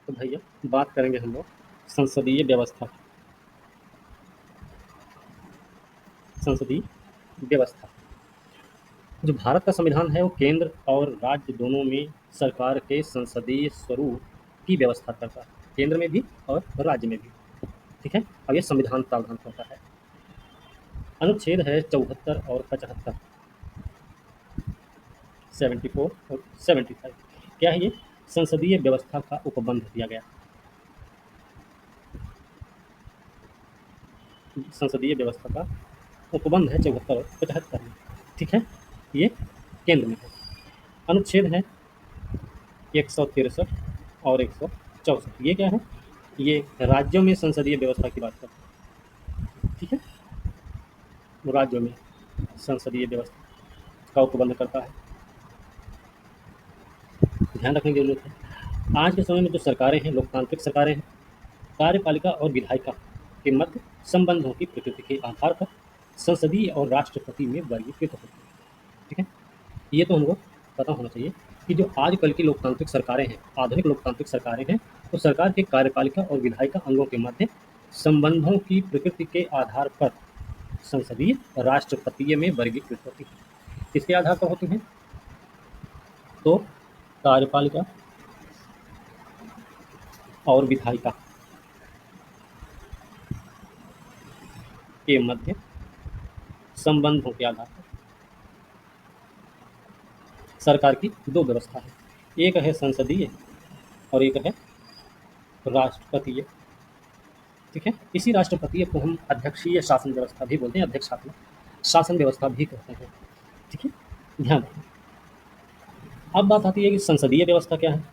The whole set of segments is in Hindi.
तो भैया बात करेंगे हम लोग संसदीय व्यवस्था की। संसदीय व्यवस्था, जो भारत का संविधान है वो केंद्र और राज्य दोनों में सरकार के संसदीय स्वरूप की व्यवस्था करता है, केंद्र में भी और राज्य में भी। ठीक है, अब ये संविधान प्रावधान करता है। अनुच्छेद है 74 और 75, 74 और 75। क्या है ये? संसदीय व्यवस्था का उपबंध दिया गया। संसदीय व्यवस्था का उपबंध है 74 और 75 में। ठीक है, ये केंद्र में है। अनुच्छेद है 163 और 164। ये क्या है? ये राज्यों में संसदीय व्यवस्था की बात करते हैं। ठीक है, राज्यों में संसदीय व्यवस्था का उपबंध करता है। ध्यान रखने की जरूरत है। आज के समय में जो सरकारें हैं, लोकतांत्रिक सरकारें हैं, कार्यपालिका और विधायिका के मध्य संबंधों की प्रकृति के आधार पर संसदीय और राष्ट्रपति में वर्गीकृत होती है। ठीक है, ये तो हमको पता होना चाहिए कि जो आजकल की लोकतांत्रिक सरकारें हैं, आधुनिक लोकतांत्रिक सरकारें हैं, तो सरकार के कार्यपालिका और विधायिका अंगों के मध्य संबंधों की प्रकृति के आधार पर संसदीय राष्ट्रपतीय में वर्गीकृत होती है। किसके आधार पर होती हैं? तो कार्यपालिका और विधायिका के मध्य संबंधों के आधार पर सरकार की दो व्यवस्था है, एक है संसदीय और एक है राष्ट्रपतीय। ठीक है, इसी राष्ट्रपतीय को हम अध्यक्षीय शासन व्यवस्था भी बोलते हैं, अध्यक्षात्मक शासन व्यवस्था भी कहते हैं। ठीक है, ध्यान रखें। अब बात आती है कि संसदीय व्यवस्था क्या है।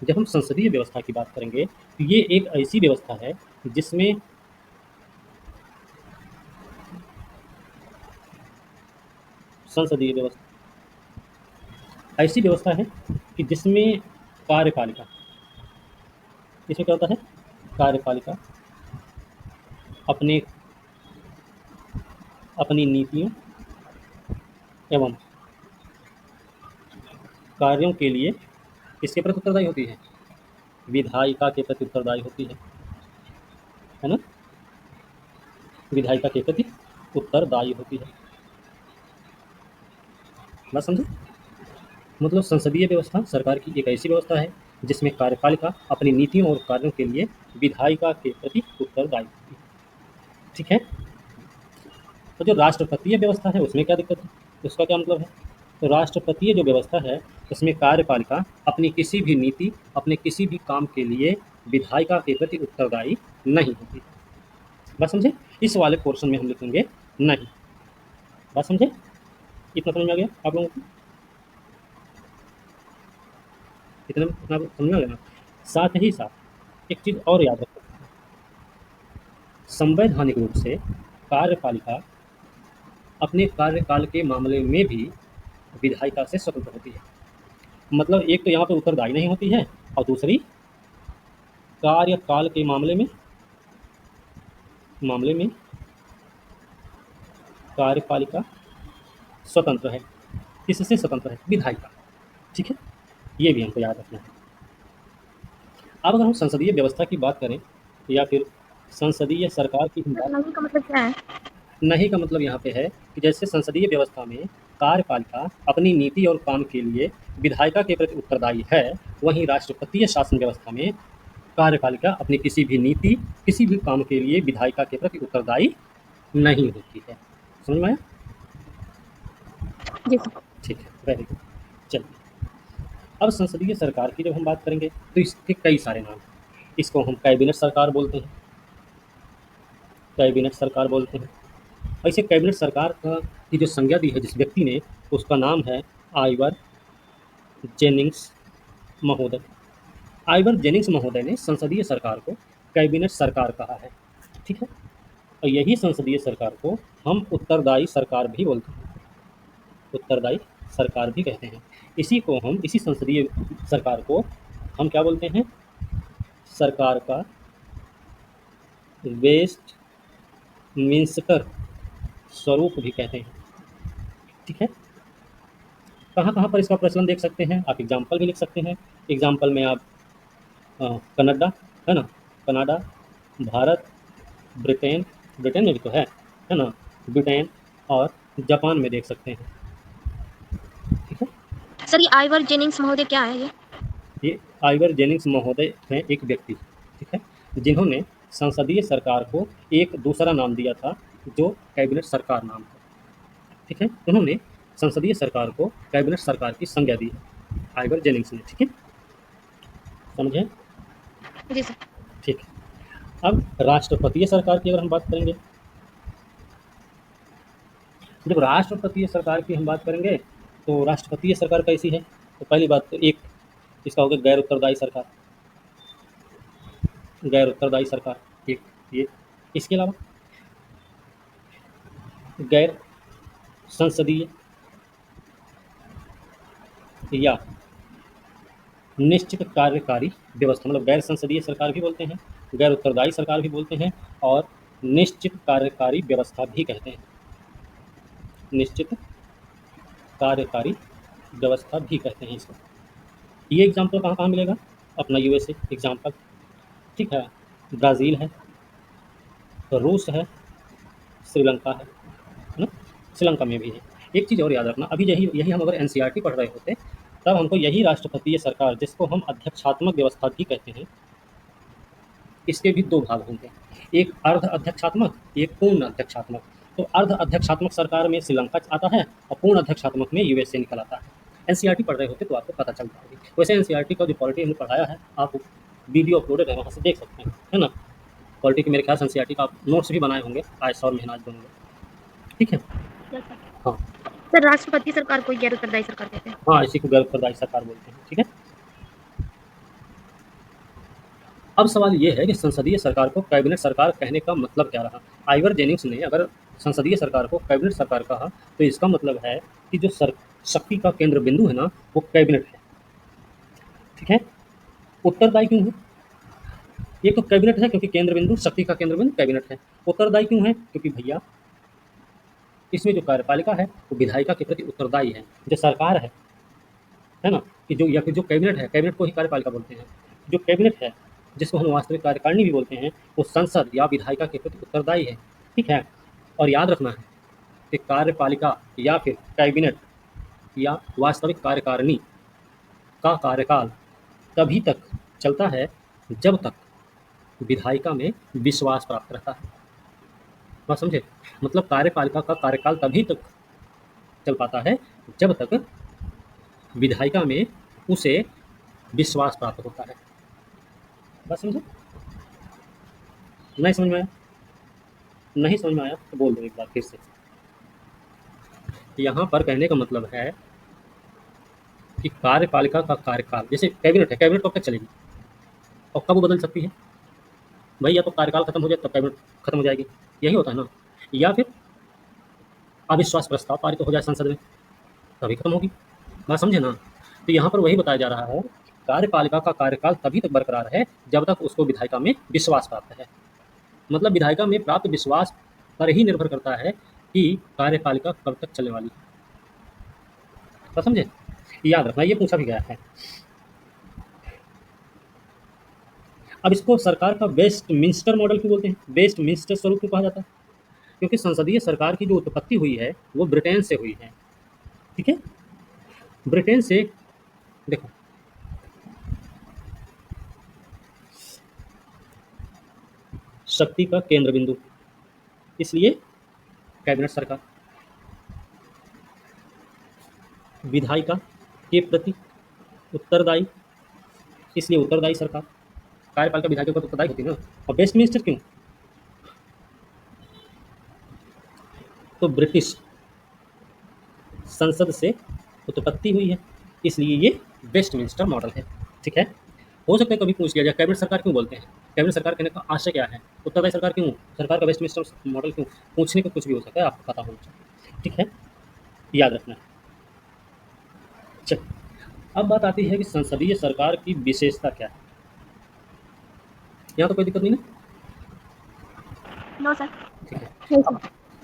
जब हम संसदीय व्यवस्था की बात करेंगे तो ये एक ऐसी व्यवस्था है जिसमें संसदीय व्यवस्था ऐसी व्यवस्था है कि जिसमें कार्यपालिका, इसमें क्या होता है? कार्यपालिका अपने अपनी नीतियों एवं कार्यों के लिए किसके प्रति उत्तरदायी होती है? विधायिका के प्रति उत्तरदायी होती है ना? विधायिका के प्रति उत्तरदायी होती है। बात समझे? मतलब संसदीय व्यवस्था सरकार की एक ऐसी व्यवस्था है जिसमें कार्यपालिका अपनी नीतियों और कार्यों के लिए विधायिका के प्रति उत्तरदायी होती है। ठीक है, तो जो राष्ट्रपतीय व्यवस्था है उसमें क्या दिक्कत है, उसका क्या मतलब है? तो राष्ट्रपतीय जो व्यवस्था है उसमें कार्यपालिका अपनी किसी भी नीति, अपने किसी भी काम के लिए विधायिका के प्रति उत्तरदायी नहीं होती। बात समझे? इस वाले पोर्शन में हम लिखेंगे नहीं। बात समझे? इतना समझ में आ गया आप लोगों को? इतना समझ में आ गया ना? साथ ही साथ एक चीज और याद रखो, संवैधानिक रूप से कार्यपालिका अपने कार्यकाल के मामले में भी विधायिका से स्वतंत्र होती है। मतलब एक तो यहाँ पे उत्तरदायी नहीं होती है और दूसरी कार्यकाल के मामले में कार्यपालिका स्वतंत्र है। किससे स्वतंत्र है? विधायिका। ठीक है, ये भी हमको याद रखना है। अब अगर हम संसदीय व्यवस्था की बात करें या फिर संसदीय सरकार की बात, नहीं का मतलब क्या है? नहीं का मतलब यहाँ पे है कि जैसे संसदीय व्यवस्था में कार्यपालिका अपनी नीति और काम के लिए विधायिका के प्रति उत्तरदायी है, वहीं राष्ट्रपतीय शासन व्यवस्था में कार्यपालिका अपनी किसी भी नीति, किसी भी काम के लिए विधायिका के प्रति उत्तरदायी नहीं होती है। समझ में आया? जी। ठीक है, वेरी गुड। चलिए, अब संसदीय सरकार की जब हम बात करेंगे तो इसके कई सारे नाम हैं। इसको हम कैबिनेट सरकार बोलते हैं, कैबिनेट सरकार बोलते हैं। ऐसे कैबिनेट सरकार का की जो संज्ञा दी है जिस व्यक्ति ने, उसका नाम है आइवर जेनिंग्स महोदय। आइवर जेनिंग्स महोदय ने संसदीय सरकार को कैबिनेट सरकार कहा है। ठीक है, और यही संसदीय सरकार को हम उत्तरदायी सरकार भी बोलते हैं, उत्तरदायी सरकार भी कहते हैं। इसी संसदीय सरकार को हम क्या बोलते हैं? सरकार का वेस्ट मिंस्टर स्वरूप भी कहते हैं। ठीक है, कहाँ कहाँ पर इसका प्रचलन देख सकते हैं आप? एग्जाम्पल भी लिख सकते हैं। एग्जाम्पल में आप कनाडा, है ना, कनाडा, भारत, ब्रिटेन, ब्रिटेन में भी तो है ना, ब्रिटेन और जापान में देख सकते हैं। ठीक है। सर ये आइवर जेनिंग्स महोदय क्या है ये आइवर जेनिंग्स महोदय हैं, एक व्यक्ति, ठीक है, जिन्होंने संसदीय सरकार को एक दूसरा नाम दिया था जो कैबिनेट सरकार नाम था। ठीक है, उन्होंने संसदीय सरकार को कैबिनेट सरकार की संज्ञा दी है, आइवर जेनिंग्स ने। ठीक है, समझे? जी सर। ठीक है। अब राष्ट्रपतीय सरकार की अगर हम बात करेंगे, जब राष्ट्रपतीय सरकार की हम बात करेंगे तो राष्ट्रपतीय सरकार कैसी है? तो पहली बात तो एक इसका होगा गैर उत्तरदायी सरकार, गैर उत्तरदायी सरकार एक ये। इसके अलावा गैर संसदीय या निश्चित कार्यकारी व्यवस्था, मतलब गैर संसदीय सरकार भी बोलते हैं, गैर उत्तरदायी सरकार भी बोलते हैं और निश्चित कार्यकारी व्यवस्था भी कहते हैं, निश्चित कार्यकारी व्यवस्था भी कहते हैं इसको। ये एग्जाम्पल कहाँ कहाँ मिलेगा? अपना यूएसए एग्जाम्पल, ठीक है, ब्राज़ील है, रूस है, श्रीलंका है ना, श्रीलंका में भी है। एक चीज़ और याद रखना, अभी यही यही हम अगर एनसीईआरटी पढ़ रहे होते तब हमको यही राष्ट्रपतीय सरकार, जिसको हम अध्यक्षात्मक व्यवस्था भी कहते हैं, इसके भी दो भाग होंगे, एक अर्ध अध्यक्षात्मक, एक पूर्ण अध्यक्षात्मक। तो अर्ध अध्यक्षात्मक सरकार में श्रीलंका आता है और पूर्ण अध्यक्षात्मक में यूएसए निकल आता है। एनसीईआरटी पढ़ रहे होते तो आपको पता चलता होगी। वैसे एनसीईआरटी का जो पॉलिटी हमने पढ़ाया है, आप वीडियो अपलोडेड है, वहाँ से देख सकते हैं, है ना। पॉलिटी के मेरे ख्याल से एनसीईआरटी का आप नोट्स भी बनाए होंगे आज और मेहनत दोनों में। ठीक है, हाँ सर राष्ट्रपति सरकार को गैर उत्तरदायी सरकार कहते हैं। हाँ, इसी को गैर उत्तरदायी सरकार बोलते हैं। ठीक है, अब सवाल ये है कि संसदीय सरकार को कैबिनेट सरकार कहने का मतलब क्या रहा? आइवर जेनिंग्स ने अगर संसदीय सरकार को कैबिनेट सरकार कहा तो इसका मतलब है कि जो शक्ति का केंद्र बिंदु है ना, वो कैबिनेट है। ठीक है, उत्तरदायी क्यों है? एक तो कैबिनेट है क्योंकि केंद्र बिंदु, शक्ति का केंद्र बिंदु कैबिनेट है। उत्तरदायी क्यों है? क्योंकि भैया इसमें जो कार्यपालिका है वो विधायिका के प्रति उत्तरदायी है। जो सरकार है ना, कि जो या फिर जो कैबिनेट है, कैबिनेट को ही कार्यपालिका बोलते हैं। जो कैबिनेट है, जिसको हम वास्तविक कार्यकारिणी भी बोलते हैं, वो संसद या विधायिका के प्रति उत्तरदायी है। ठीक है, और याद रखना है कि कार्यपालिका या फिर कैबिनेट या वास्तविक कार्यकारिणी का कार्यकाल तभी तक चलता है जब तक विधायिका में विश्वास प्राप्त रहता है। बात समझे? मतलब कार्यपालिका का कार्यकाल तभी तक चल पाता है जब तक विधायिका में उसे विश्वास प्राप्त होता है। बात समझे? नहीं समझ में आया? नहीं समझ में आया तो बोल दो एक बार फिर से। यहाँ पर कहने का मतलब है कि कार्यपालिका का कार्यकाल, जैसे कैबिनेट है, कैबिनेट कब तक चलेगी और कब वो बदल सकती है? भाई या तो कार्यकाल खत्म हो जाए तब कैबिनेट खत्म हो जाएगी, यही होता है ना, या फिर अविश्वास प्रस्ताव पारित हो जाए संसद में तभी खत्म होगी। बात समझे ना? तो यहाँ पर वही बताया जा रहा है, कार्यपालिका का कार्यकाल तभी तक बरकरार है जब तक उसको विधायिका में विश्वास प्राप्त है। मतलब विधायिका में प्राप्त विश्वास पर ही निर्भर करता है कि कार्यपालिका कब तक चलने वाली है। बात समझे? याद रखना, ये पूछा भी गया है। अब इसको सरकार का वेस्टमिंस्टर मॉडल क्यों बोलते हैं? वेस्टमिंस्टर स्वरूप क्यों कहा जाता है? क्योंकि संसदीय सरकार की जो उत्पत्ति हुई है वो ब्रिटेन से हुई है। ठीक है, ब्रिटेन से, देखो शक्ति का केंद्र बिंदु, इसलिए कैबिनेट सरकार, विधायिका के प्रति उत्तरदायी, इसलिए उत्तरदायी सरकार। कार्यपालिका विधायिका को उत्तरदायी होती है ना। और वेस्टमिंस्टर क्यों? तो ब्रिटिश संसद से उत्पत्ति हुई है, इसलिए ये वेस्टमिंस्टर मॉडल है। ठीक है, हो सकता है कभी पूछ लिया जाए कैबिनेट सरकार क्यों बोलते हैं, कैबिनेट सरकार कहने का आशय क्या है, उत्तरदायी सरकार क्यों, सरकार का वेस्टमिंस्टर मॉडल क्यों? पूछने को कुछ भी हो सकता है, आपको पता होना चाहिए। ठीक है, याद रखना है। चल, अब बात आती है कि संसदीय सरकार की विशेषता क्या है। यहाँ तो कोई दिक्कत नहीं ना? No sir. ठीक है,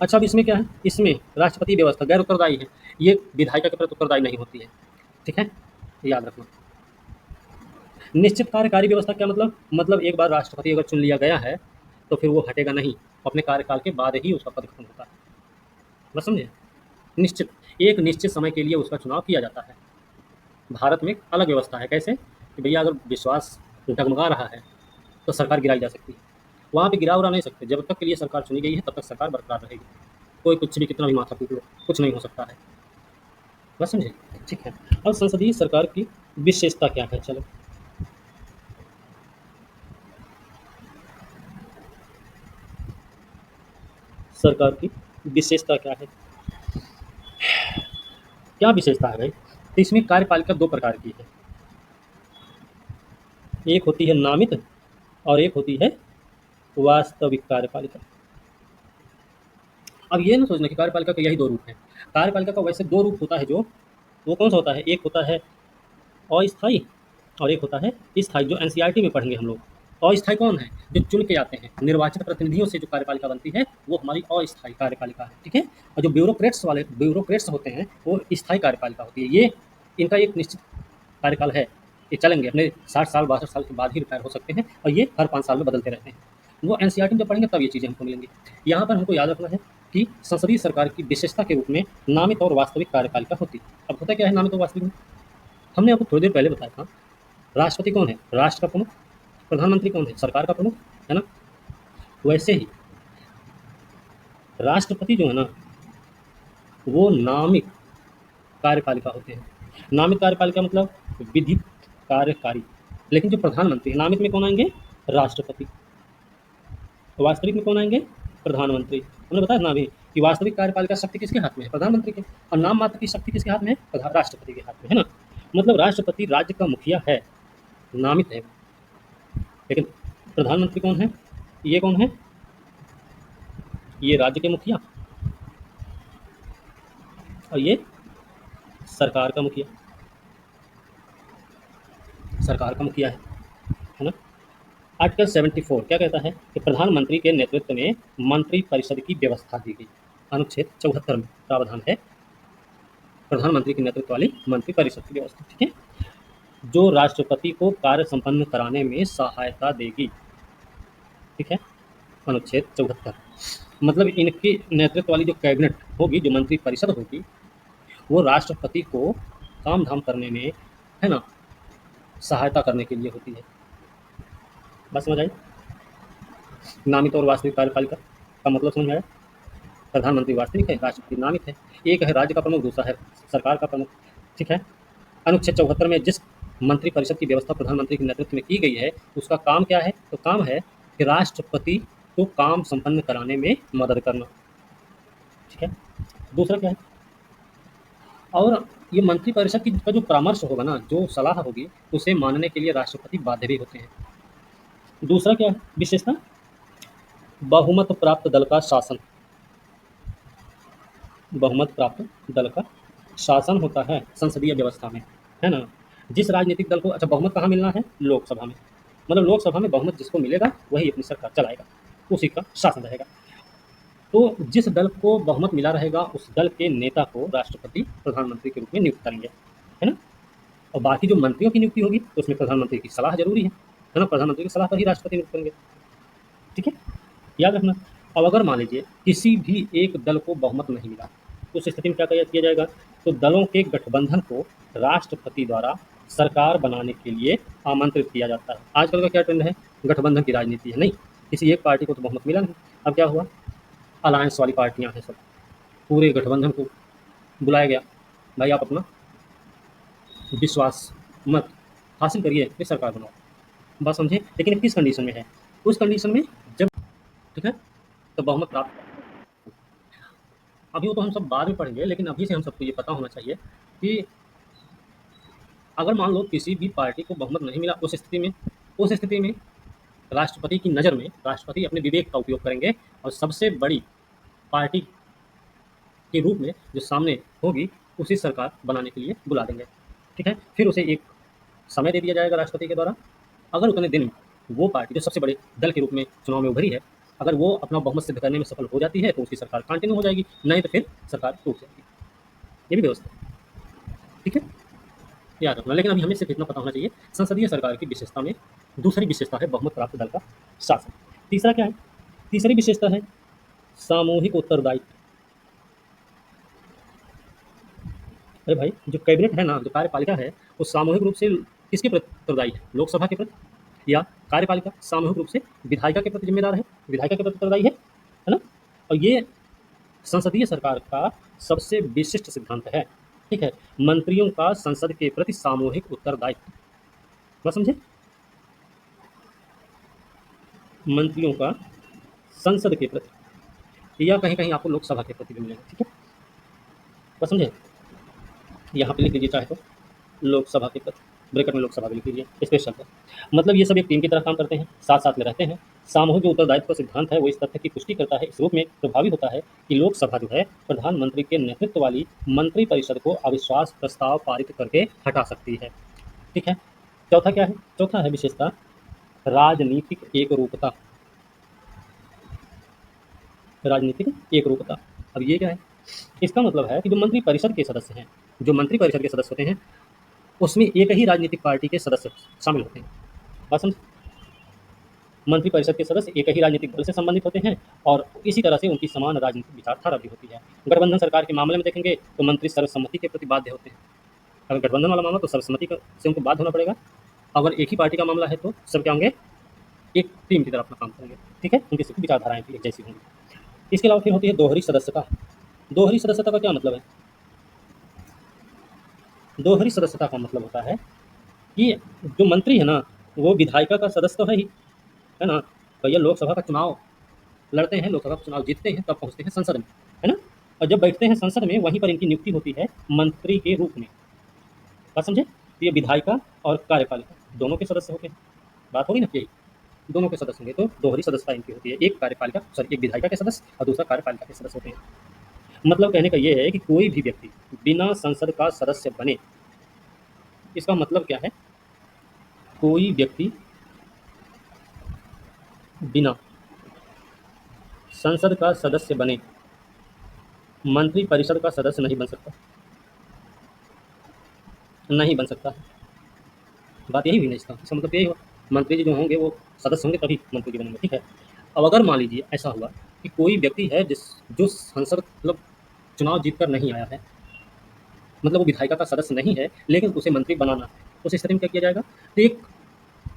अच्छा, अब इसमें क्या है, इसमें राष्ट्रपति व्यवस्था गैर उत्तरदायी है, ये विधायिका के प्रति उत्तरदायी नहीं होती है। ठीक है, याद रखना। निश्चित कार्यकारी व्यवस्था क्या मतलब एक बार राष्ट्रपति अगर चुन लिया गया है तो फिर वो हटेगा नहीं, अपने कार्यकाल के बाद ही उसका पद खत्म होता है। बस समझे? निश्चित, एक निश्चित समय के लिए उसका चुनाव किया जाता है। भारत में एक अलग व्यवस्था है, कैसे कि भैया अगर विश्वास डगमगा रहा है तो सरकार गिराई जा सकती है, वहाँ पे गिरा उरा नहीं सकते। जब तक के लिए सरकार चुनी गई है तब तक सरकार बरकरार रहेगी, कोई कुछ भी कितना भी माथा पीट लो कुछ नहीं हो सकता है। बस समझे? ठीक है। अब संसदीय सरकार की विशेषता क्या है, चलो सरकार की विशेषता क्या है, क्या विशेषता है भाई? तो इसमें कार्यपालिका दो प्रकार की है, एक होती है नामित और एक होती है वास्तविक कार्यपालिका। अब ये ना सोचना कि कार्यपालिका के यही दो रूप हैं। कार्यपालिका का वैसे दो रूप होता है, जो वो कौन सा होता है, एक होता है अस्थायी और एक होता है स्थायी, जो एनसीईआरटी में पढ़ेंगे हम लोग। अस्थायी कौन है, जो चुन के आते हैं, निर्वाचित प्रतिनिधियों से जो कार्यपालिका बनती है वो हमारी अस्थायी कार्यपालिका है, ठीक है। और जो ब्यूरोक्रेट्स होते हैं वो स्थायी कार्यपालिका होती है। ये इनका एक निश्चित कार्यकाल है, ये चलेंगे अपने 60 साल 62 साल के बाद ही रिटायर हो सकते हैं, और ये हर 5 साल में बदलते रहते हैं। वो एनसीईआरटी में जब पढ़ेंगे तब ये चीज़ें हमको मिलेंगी। यहाँ पर हमको याद रखना है कि संसदीय सरकार की विशेषता के रूप में नामित और वास्तविक कार्यपालिका होती है। अब होता क्या है नामित और वास्तविक में, हमने आपको थोड़ी देर पहले बताया था, राष्ट्रपति कौन है, राष्ट्र का प्रमुख, प्रधानमंत्री कौन है, सरकार का प्रमुख, है ना। वैसे ही राष्ट्रपति जो है ना वो नामित कार्यपालिका होते हैं। नामित कार्यपालिका मतलब विधिक कार्यकारी। लेकिन जो प्रधानमंत्री है, नामित में कौन आएंगे, राष्ट्रपति, वास्तविक में कौन आएंगे, प्रधानमंत्री। हमने बताया ना अभी कि वास्तविक कार्यपालिका शक्ति किसके हाथ में है, प्रधानमंत्री के, और नाम मात्र की शक्ति किसके हाथ में है, राष्ट्रपति के हाथ में, है ना। मतलब राष्ट्रपति राज्य का मुखिया है, नामित है, लेकिन प्रधानमंत्री कौन है, ये कौन है, ये राज्य के मुखिया, और ये सरकार का मुखिया, सरकार का मुखिया है ना। आर्टिकल 74 क्या कहता है कि प्रधानमंत्री के नेतृत्व में मंत्री परिषद की व्यवस्था दी गई। अनुच्छेद 74 में प्रावधान है प्रधानमंत्री के नेतृत्व वाली मंत्री परिषद की व्यवस्था, ठीक है, जो राष्ट्रपति को कार्य संपन्न कराने में सहायता देगी, ठीक है। अनुच्छेद 74 मतलब इनके नेतृत्व वाली जो कैबिनेट होगी, जो मंत्री परिषद होगी, वो राष्ट्रपति को काम धाम करने में, है ना, सहायता करने के लिए होती है। बस समझ आई? नामित और वास्तविक कार्यपालिका का मतलब समझ में आया? प्रधानमंत्री वास्तविक है, राष्ट्रपति नामित है, एक है राज्य का प्रमुख, दूसरा है सरकार का प्रमुख, ठीक है। अनुच्छेद 74 में जिस मंत्री परिषद की व्यवस्था प्रधानमंत्री के नेतृत्व में की गई है, उसका काम क्या है, तो काम है कि राष्ट्रपति को काम संपन्न कराने में मदद करना, ठीक है। दूसरा क्या है, और ये मंत्री परिषद की का जो परामर्श होगा ना, जो सलाह होगी, उसे मानने के लिए राष्ट्रपति बाध्य भी होते हैं। दूसरा क्या है विशेषता, बहुमत प्राप्त दल का शासन, बहुमत प्राप्त दल का शासन होता है संसदीय व्यवस्था में, है ना। जिस राजनीतिक दल को, अच्छा बहुमत कहाँ मिलना है, लोकसभा में, मतलब लोकसभा में बहुमत जिसको मिलेगा वही अपनी सरकार चलाएगा, उसी का शासन रहेगा। तो जिस दल को बहुमत मिला रहेगा उस दल के नेता को राष्ट्रपति प्रधानमंत्री के रूप में नियुक्त करेंगे, है ना। और बाकी जो मंत्रियों की नियुक्ति होगी तो उसमें प्रधानमंत्री की सलाह जरूरी है ना, प्रधानमंत्री की सलाह पर ही राष्ट्रपति नियुक्त करेंगे, ठीक है, याद रखना। अब अगर मान लीजिए किसी भी एक दल को बहुमत नहीं मिला, तो उस स्थिति में क्या किया जाएगा, तो दलों के गठबंधन को राष्ट्रपति द्वारा सरकार बनाने के लिए आमंत्रित किया जाता है। आजकल का क्या ट्रेंड है, गठबंधन की राजनीति है, नहीं, किसी एक पार्टी को तो बहुमत मिला नहीं, अब क्या हुआ, अलायंस वाली पार्टियां हैं सब, पूरे गठबंधन को बुलाया गया, भाई आप अपना विश्वास मत हासिल करिए फिर सरकार बनाओ, बात समझे। लेकिन किस कंडीशन में है, उस कंडीशन में जब, ठीक है, तो बहुमत प्राप्त, अभी वो तो हम सब बाद में पढ़ेंगे, लेकिन अभी से हम सबको ये पता होना चाहिए कि अगर मान लो किसी भी पार्टी को बहुमत नहीं मिला, उस स्थिति में राष्ट्रपति की नज़र में राष्ट्रपति अपने विवेक का उपयोग करेंगे और सबसे बड़ी पार्टी के रूप में जो सामने होगी उसी सरकार बनाने के लिए बुला देंगे, ठीक है। फिर उसे एक समय दे दिया जाएगा राष्ट्रपति के द्वारा, अगर उतने दिन वो पार्टी जो सबसे बड़े दल के रूप में चुनाव में उभरी है, अगर वो अपना बहुमत सिद्ध करने में सफल हो जाती है तो उसकी सरकार कंटिन्यू हो जाएगी, नहीं तो फिर सरकार टूट जाएगी। ये भी व्यवस्था, ठीक है, याद रखना। लेकिन अभी हमें सिर्फ इतना पता होना चाहिए, संसदीय सरकार की विशेषता में दूसरी विशेषता है बहुमत प्राप्त दल का शासन। तीसरा क्या है? तीसरी विशेषता है सामूहिक उत्तरदायित्व। अरे भाई, जो कैबिनेट है ना, जो कार्यपालिका है, वो सामूहिक रूप से किसके प्रति उत्तरदायी है? लोकसभा के प्रति। या कार्यपालिका सामूहिक रूप से विधायिका के प्रति जिम्मेदार है, विधायिका के प्रति उत्तरदायी है ना? और ये संसदीय सरकार का सबसे विशिष्ट सिद्धांत है। ठीक है, मंत्रियों का संसद के प्रति सामूहिक उत्तरदायित्व। बात समझे? मंत्रियों का संसद के प्रति, या कहीं कहीं आपको लोकसभा के प्रति भी मिलेगा। ठीक है, बात समझे? यहाँ पे लिख लीजिए चाहे तो लोकसभा के प्रति, ब्रैकेट में लोकसभा भी लिख लीजिए स्पेशल है। मतलब ये सब एक टीम की तरह काम करते हैं, साथ साथ में रहते हैं। सामूहिक जो उत्तरदायित्व का सिद्धांत है वो इस तथ्य की पुष्टि करता है, इस रूप में प्रभावी होता है कि लोकसभा जो है प्रधानमंत्री के नेतृत्व वाली मंत्रिपरिषद को अविश्वास प्रस्ताव पारित करके हटा सकती है। ठीक है, चौथा क्या है? चौथा है विशेषता राजनीतिक एकरूपता। राजनीतिक एकरूपता, अब ये क्या है? इसका मतलब है कि जो मंत्रिपरिषद के सदस्य हैं, जो मंत्रिपरिषद के सदस्य होते हैं, उसमें एक ही राजनीतिक पार्टी के सदस्य शामिल होते हैं। बात समझ? मंत्रिपरिषद के सदस्य एक ही राजनीतिक दल से संबंधित होते हैं और इसी तरह से उनकी समान राजनीतिक विचारधारा भी होती है। गठबंधन सरकार के मामले में देखेंगे तो मंत्री सर्वसम्मति के प्रति बाध्य होते हैं। अगर गठबंधन वाला मामला तो सर्वसम्मति से उनको बाध्य होना पड़ेगा। अगर एक ही पार्टी का मामला है तो सब क्या होंगे? एक टीम की तरह अपना काम करेंगे। ठीक है, उनकी सबकी विचारधाराएं भी एक जैसी होंगी। इसके अलावा फिर होती है दोहरी सदस्यता। दोहरी सदस्यता का क्या मतलब है? दोहरी सदस्यता का मतलब होता है कि जो मंत्री है ना, वो विधायिका का सदस्य तो है ना? भैया लोकसभा का चुनाव लड़ते हैं, लोकसभा का चुनाव जीतते हैं, तब पहुंचते हैं संसद में, है ना? और जब बैठते हैं संसद में, वहीं पर इनकी नियुक्ति होती है मंत्री के रूप में। बात समझे? तो ये विधायिका और कार्यपालिका दोनों के सदस्य होते हैं। बात होगी ना, यही दोनों के सदस्य होंगे तो दोहरी सदस्यता इनकी होती है। एक कार्यपालिका सॉरी एक विधायिका के सदस्य और दूसरा कार्यपालिका के सदस्य होते हैं। मतलब कहने का ये है कि कोई भी व्यक्ति बिना संसद का सदस्य बने, इसका मतलब क्या है? कोई व्यक्ति बिना संसद का सदस्य बने मंत्रिपरिषद का सदस्य नहीं बन सकता, नहीं बन सकता। बात यही हुई ना इसका मतलब यही हुआ, मंत्री जी जो होंगे वो सदस्य होंगे तभी मंत्री जी बनेंगे। ठीक है, अब अगर मान लीजिए ऐसा हुआ कि कोई व्यक्ति है जो संसद मतलब चुनाव जीत कर नहीं आया है, मतलब वो विधायिका का सदस्य नहीं है, लेकिन उसे मंत्री बनाना है, उस स्थिति में क्या किया जाएगा? तो एक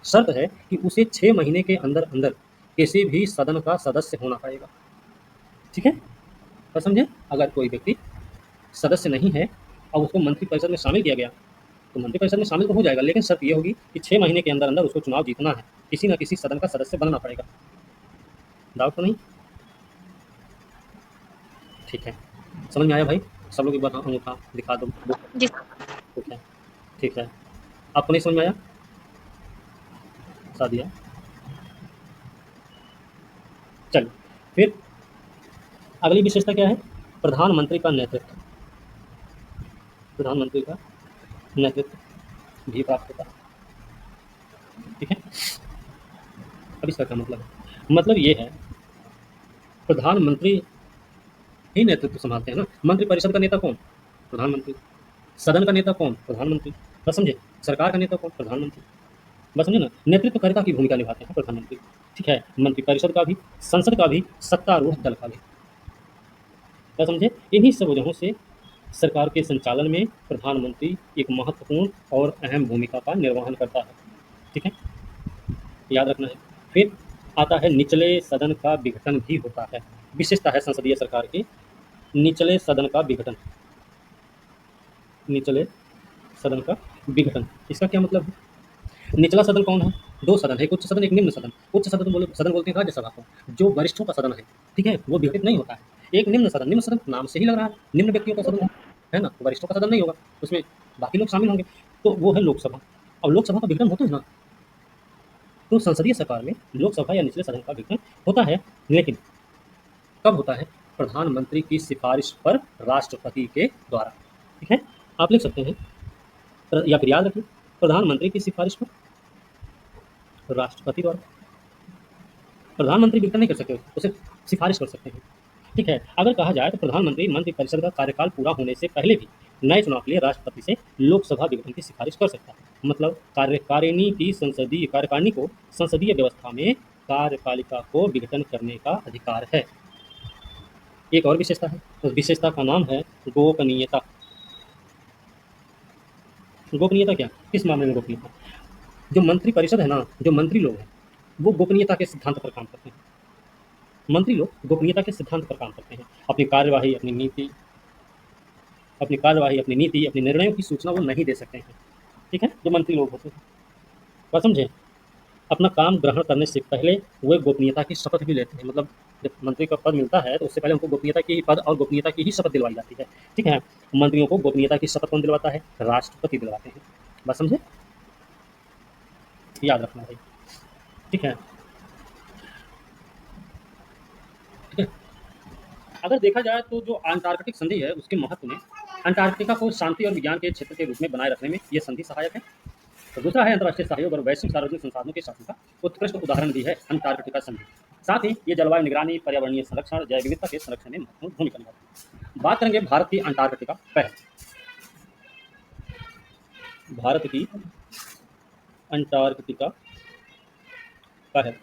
शर्त है कि उसे 6 महीने के अंदर अंदर किसी भी सदन का सदस्य होना पड़ेगा। ठीक है, तो समझे? अगर कोई व्यक्ति सदस्य नहीं है और उसको मंत्रिपरिषद में शामिल किया गया तो मंत्रिपरिषद में शामिल तो हो जाएगा, लेकिन शर्त ये होगी कि 6 महीने के अंदर अंदर उसको चुनाव जीतना है, किसी न किसी सदन का सदस्य बनना पड़ेगा। डाउट तो नहीं? ठीक है, समझ में आया भाई? सब लोग एक बार अंगूठा दिखा दो। जी ठीक है, ठीक है, आपको नहीं समझ में आया? बता दिया। चलिए फिर अगली विशेषता क्या है? प्रधानमंत्री का नेतृत्व। प्रधानमंत्री का नेतृत्व भी प्राप्त होता है। ठीक है, अब इसका क्या मतलब है? मतलब ये है प्रधानमंत्री ही नेतृत्व संभालते हैं ना। मंत्रिपरिषद का नेता कौन? प्रधानमंत्री। सदन का नेता कौन? प्रधानमंत्री। बस समझे? सरकार का नेता कौन? प्रधानमंत्री। बस समझे ना, नेतृत्वकर्ता की भूमिका निभाते हैं प्रधानमंत्री। ठीक है, मंत्रिपरिषद का भी, संसद का भी, सत्तारूढ़ दल का भी। क्या समझे? इन्हीं सब वजहों से सरकार के संचालन में प्रधानमंत्री एक महत्वपूर्ण और अहम भूमिका का निर्वहन करता है। ठीक है, याद रखना है। फिर आता है निचले सदन का विघटन भी होता है। विशेषता है संसदीय सरकार की निचले सदन का विघटन। निचले सदन का विघटन, इसका क्या मतलब है? निचला सदन कौन है? दो सदन है, एक उच्च सदन एक निम्न सदन। उच्च सदन बोलते हैं राज्यसभा को, जो वरिष्ठों का सदन है। ठीक है, वो विघटित नहीं होता है। एक निम्न सदन, निम्न सदन नाम से ही लग रहा है निम्न व्यक्तियों का सदन है ना, वरिष्ठों का सदन नहीं होगा, उसमें बाकी लोग शामिल होंगे, तो वो है लोकसभा। अब लोकसभा का विघटन होता है ना, तो संसदीय सरकार में लोकसभा या निचले सदन का विघटन होता है, लेकिन कब होता है? प्रधानमंत्री की सिफारिश पर राष्ट्रपति के द्वारा। ठीक है, आप लिख सकते हैं या फिर याद रखिए, प्रधानमंत्री की सिफारिश पर राष्ट्रपति द्वारा। प्रधानमंत्री विघटन नहीं कर सकते, उसे सिफारिश कर सकते हैं। ठीक है, अगर कहा जाए तो प्रधानमंत्री मंत्रिपरिषद का कार्यकाल पूरा होने से पहले भी नए चुनाव के लिए राष्ट्रपति से लोकसभा विघटन की सिफारिश कर सकता है। मतलब कार्यकारिणी को संसदीय व्यवस्था में कार्यपालिका को विघटन करने का अधिकार है। एक और विशेषता है, उस विशेषता का नाम है गोपनीयता। गोपनीयता क्या, किस मामले में गोपनीयता? जो मंत्री परिषद है ना, जो मंत्री लोग हैं, वो गोपनीयता के सिद्धांत पर काम करते हैं। मंत्री लोग गोपनीयता के सिद्धांत पर काम करते हैं। अपनी कार्यवाही, अपनी नीति, अपने निर्णयों की सूचना वो नहीं दे सकते हैं। ठीक है, जो मंत्री लोग होते हैं, बात समझे? अपना काम ग्रहण करने से पहले वे गोपनीयता की शपथ भी लेते हैं। मतलब जब मंत्री का पद मिलता है तो उससे पहले उनको गोपनीयता की ही पद और गोपनीयता की ही शपथ दिलवाई जाती है। ठीक है, मंत्रियों को गोपनीयता की शपथ कौन दिलवाता है? राष्ट्रपति दिलवाते हैं। बात समझे? याद रखना भाई। ठीक है, ठीक है। अगर देखा जाए तो जो अंटार्कटिक संधि है उसके महत्व में अंटार्कटिका को शांति और विज्ञान के क्षेत्र के रूप में बनाए रखने में यह संधि सहायक है। तो दूसरा है अंतर्राष्ट्रीय सहयोग और वैश्विक सार्वजनिक संसाधनों के शासन का उत्कृष्ट उदाहरण भी है अंटार्कटिका संधि। साथ ही ये जलवायु निगरानी, पर्यावरणीय संरक्षण, जैव विविधता के संरक्षण में महत्वपूर्ण भूमिका निभाती है। बात करेंगे भारत की अंटार्कटिका पहल। भारत की अंटार्कटिका पहल,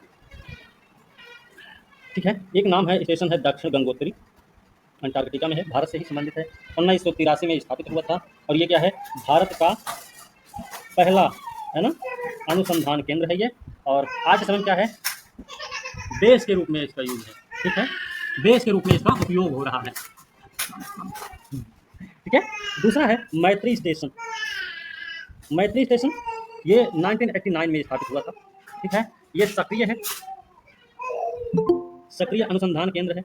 ठीक है। एक नाम है, स्टेशन है दक्षिण गंगोत्री, अंटार्कटिका में है, भारत से ही संबंधित है। 1983 में स्थापित हुआ था और ये क्या है? भारत का पहला, है ना, अनुसंधान केंद्र है ये। और आज के समय क्या है? बेस के रूप में इसका यूज है। ठीक है, बेस के रूप में इसका उपयोग हो रहा है। ठीक है। दूसरा है मैत्री स्टेशन। मैत्री स्टेशन ये 1989 में स्थापित हुआ था। ठीक है, ये सक्रिय है, सक्रिय अनुसंधान केंद्र है।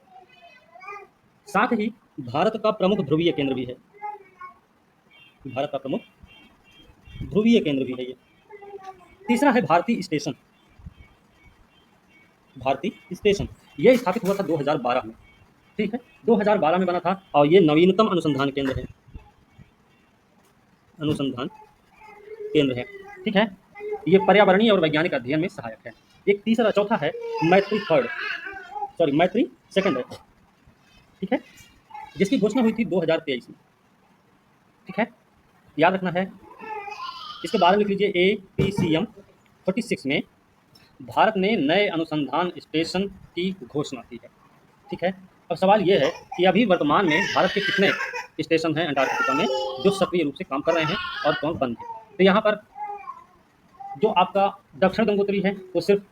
साथ ही भारत का प्रमुख ध्रुवीय केंद्र भी है। भारत का प्रमुख ध्रुवीय केंद्र भी है ये। तीसरा है भारती स्टेशन। भारती स्टेशन ये स्थापित हुआ था 2012 में। ठीक है, 2012 में बना था और ये नवीनतम अनुसंधान केंद्र है, अनुसंधान केंद्र है। ठीक है, ये पर्यावरणीय और वैज्ञानिक अध्ययन में सहायक है। एक तीसरा, चौथा है मैत्री सेकंड है। ठीक है, जिसकी घोषणा हुई थी 2023 में। ठीक है, याद रखना है, इसके बारे में लिख लीजिए। APCM 46 में भारत ने नए अनुसंधान स्टेशन की घोषणा की है। ठीक है, अब सवाल ये है कि अभी वर्तमान में भारत के कितने स्टेशन हैं अंटार्कटिका में जो सक्रिय रूप से काम कर रहे हैं और कौन बंद है। तो यहाँ पर जो आपका दक्षिण गंगोत्री है वो सिर्फ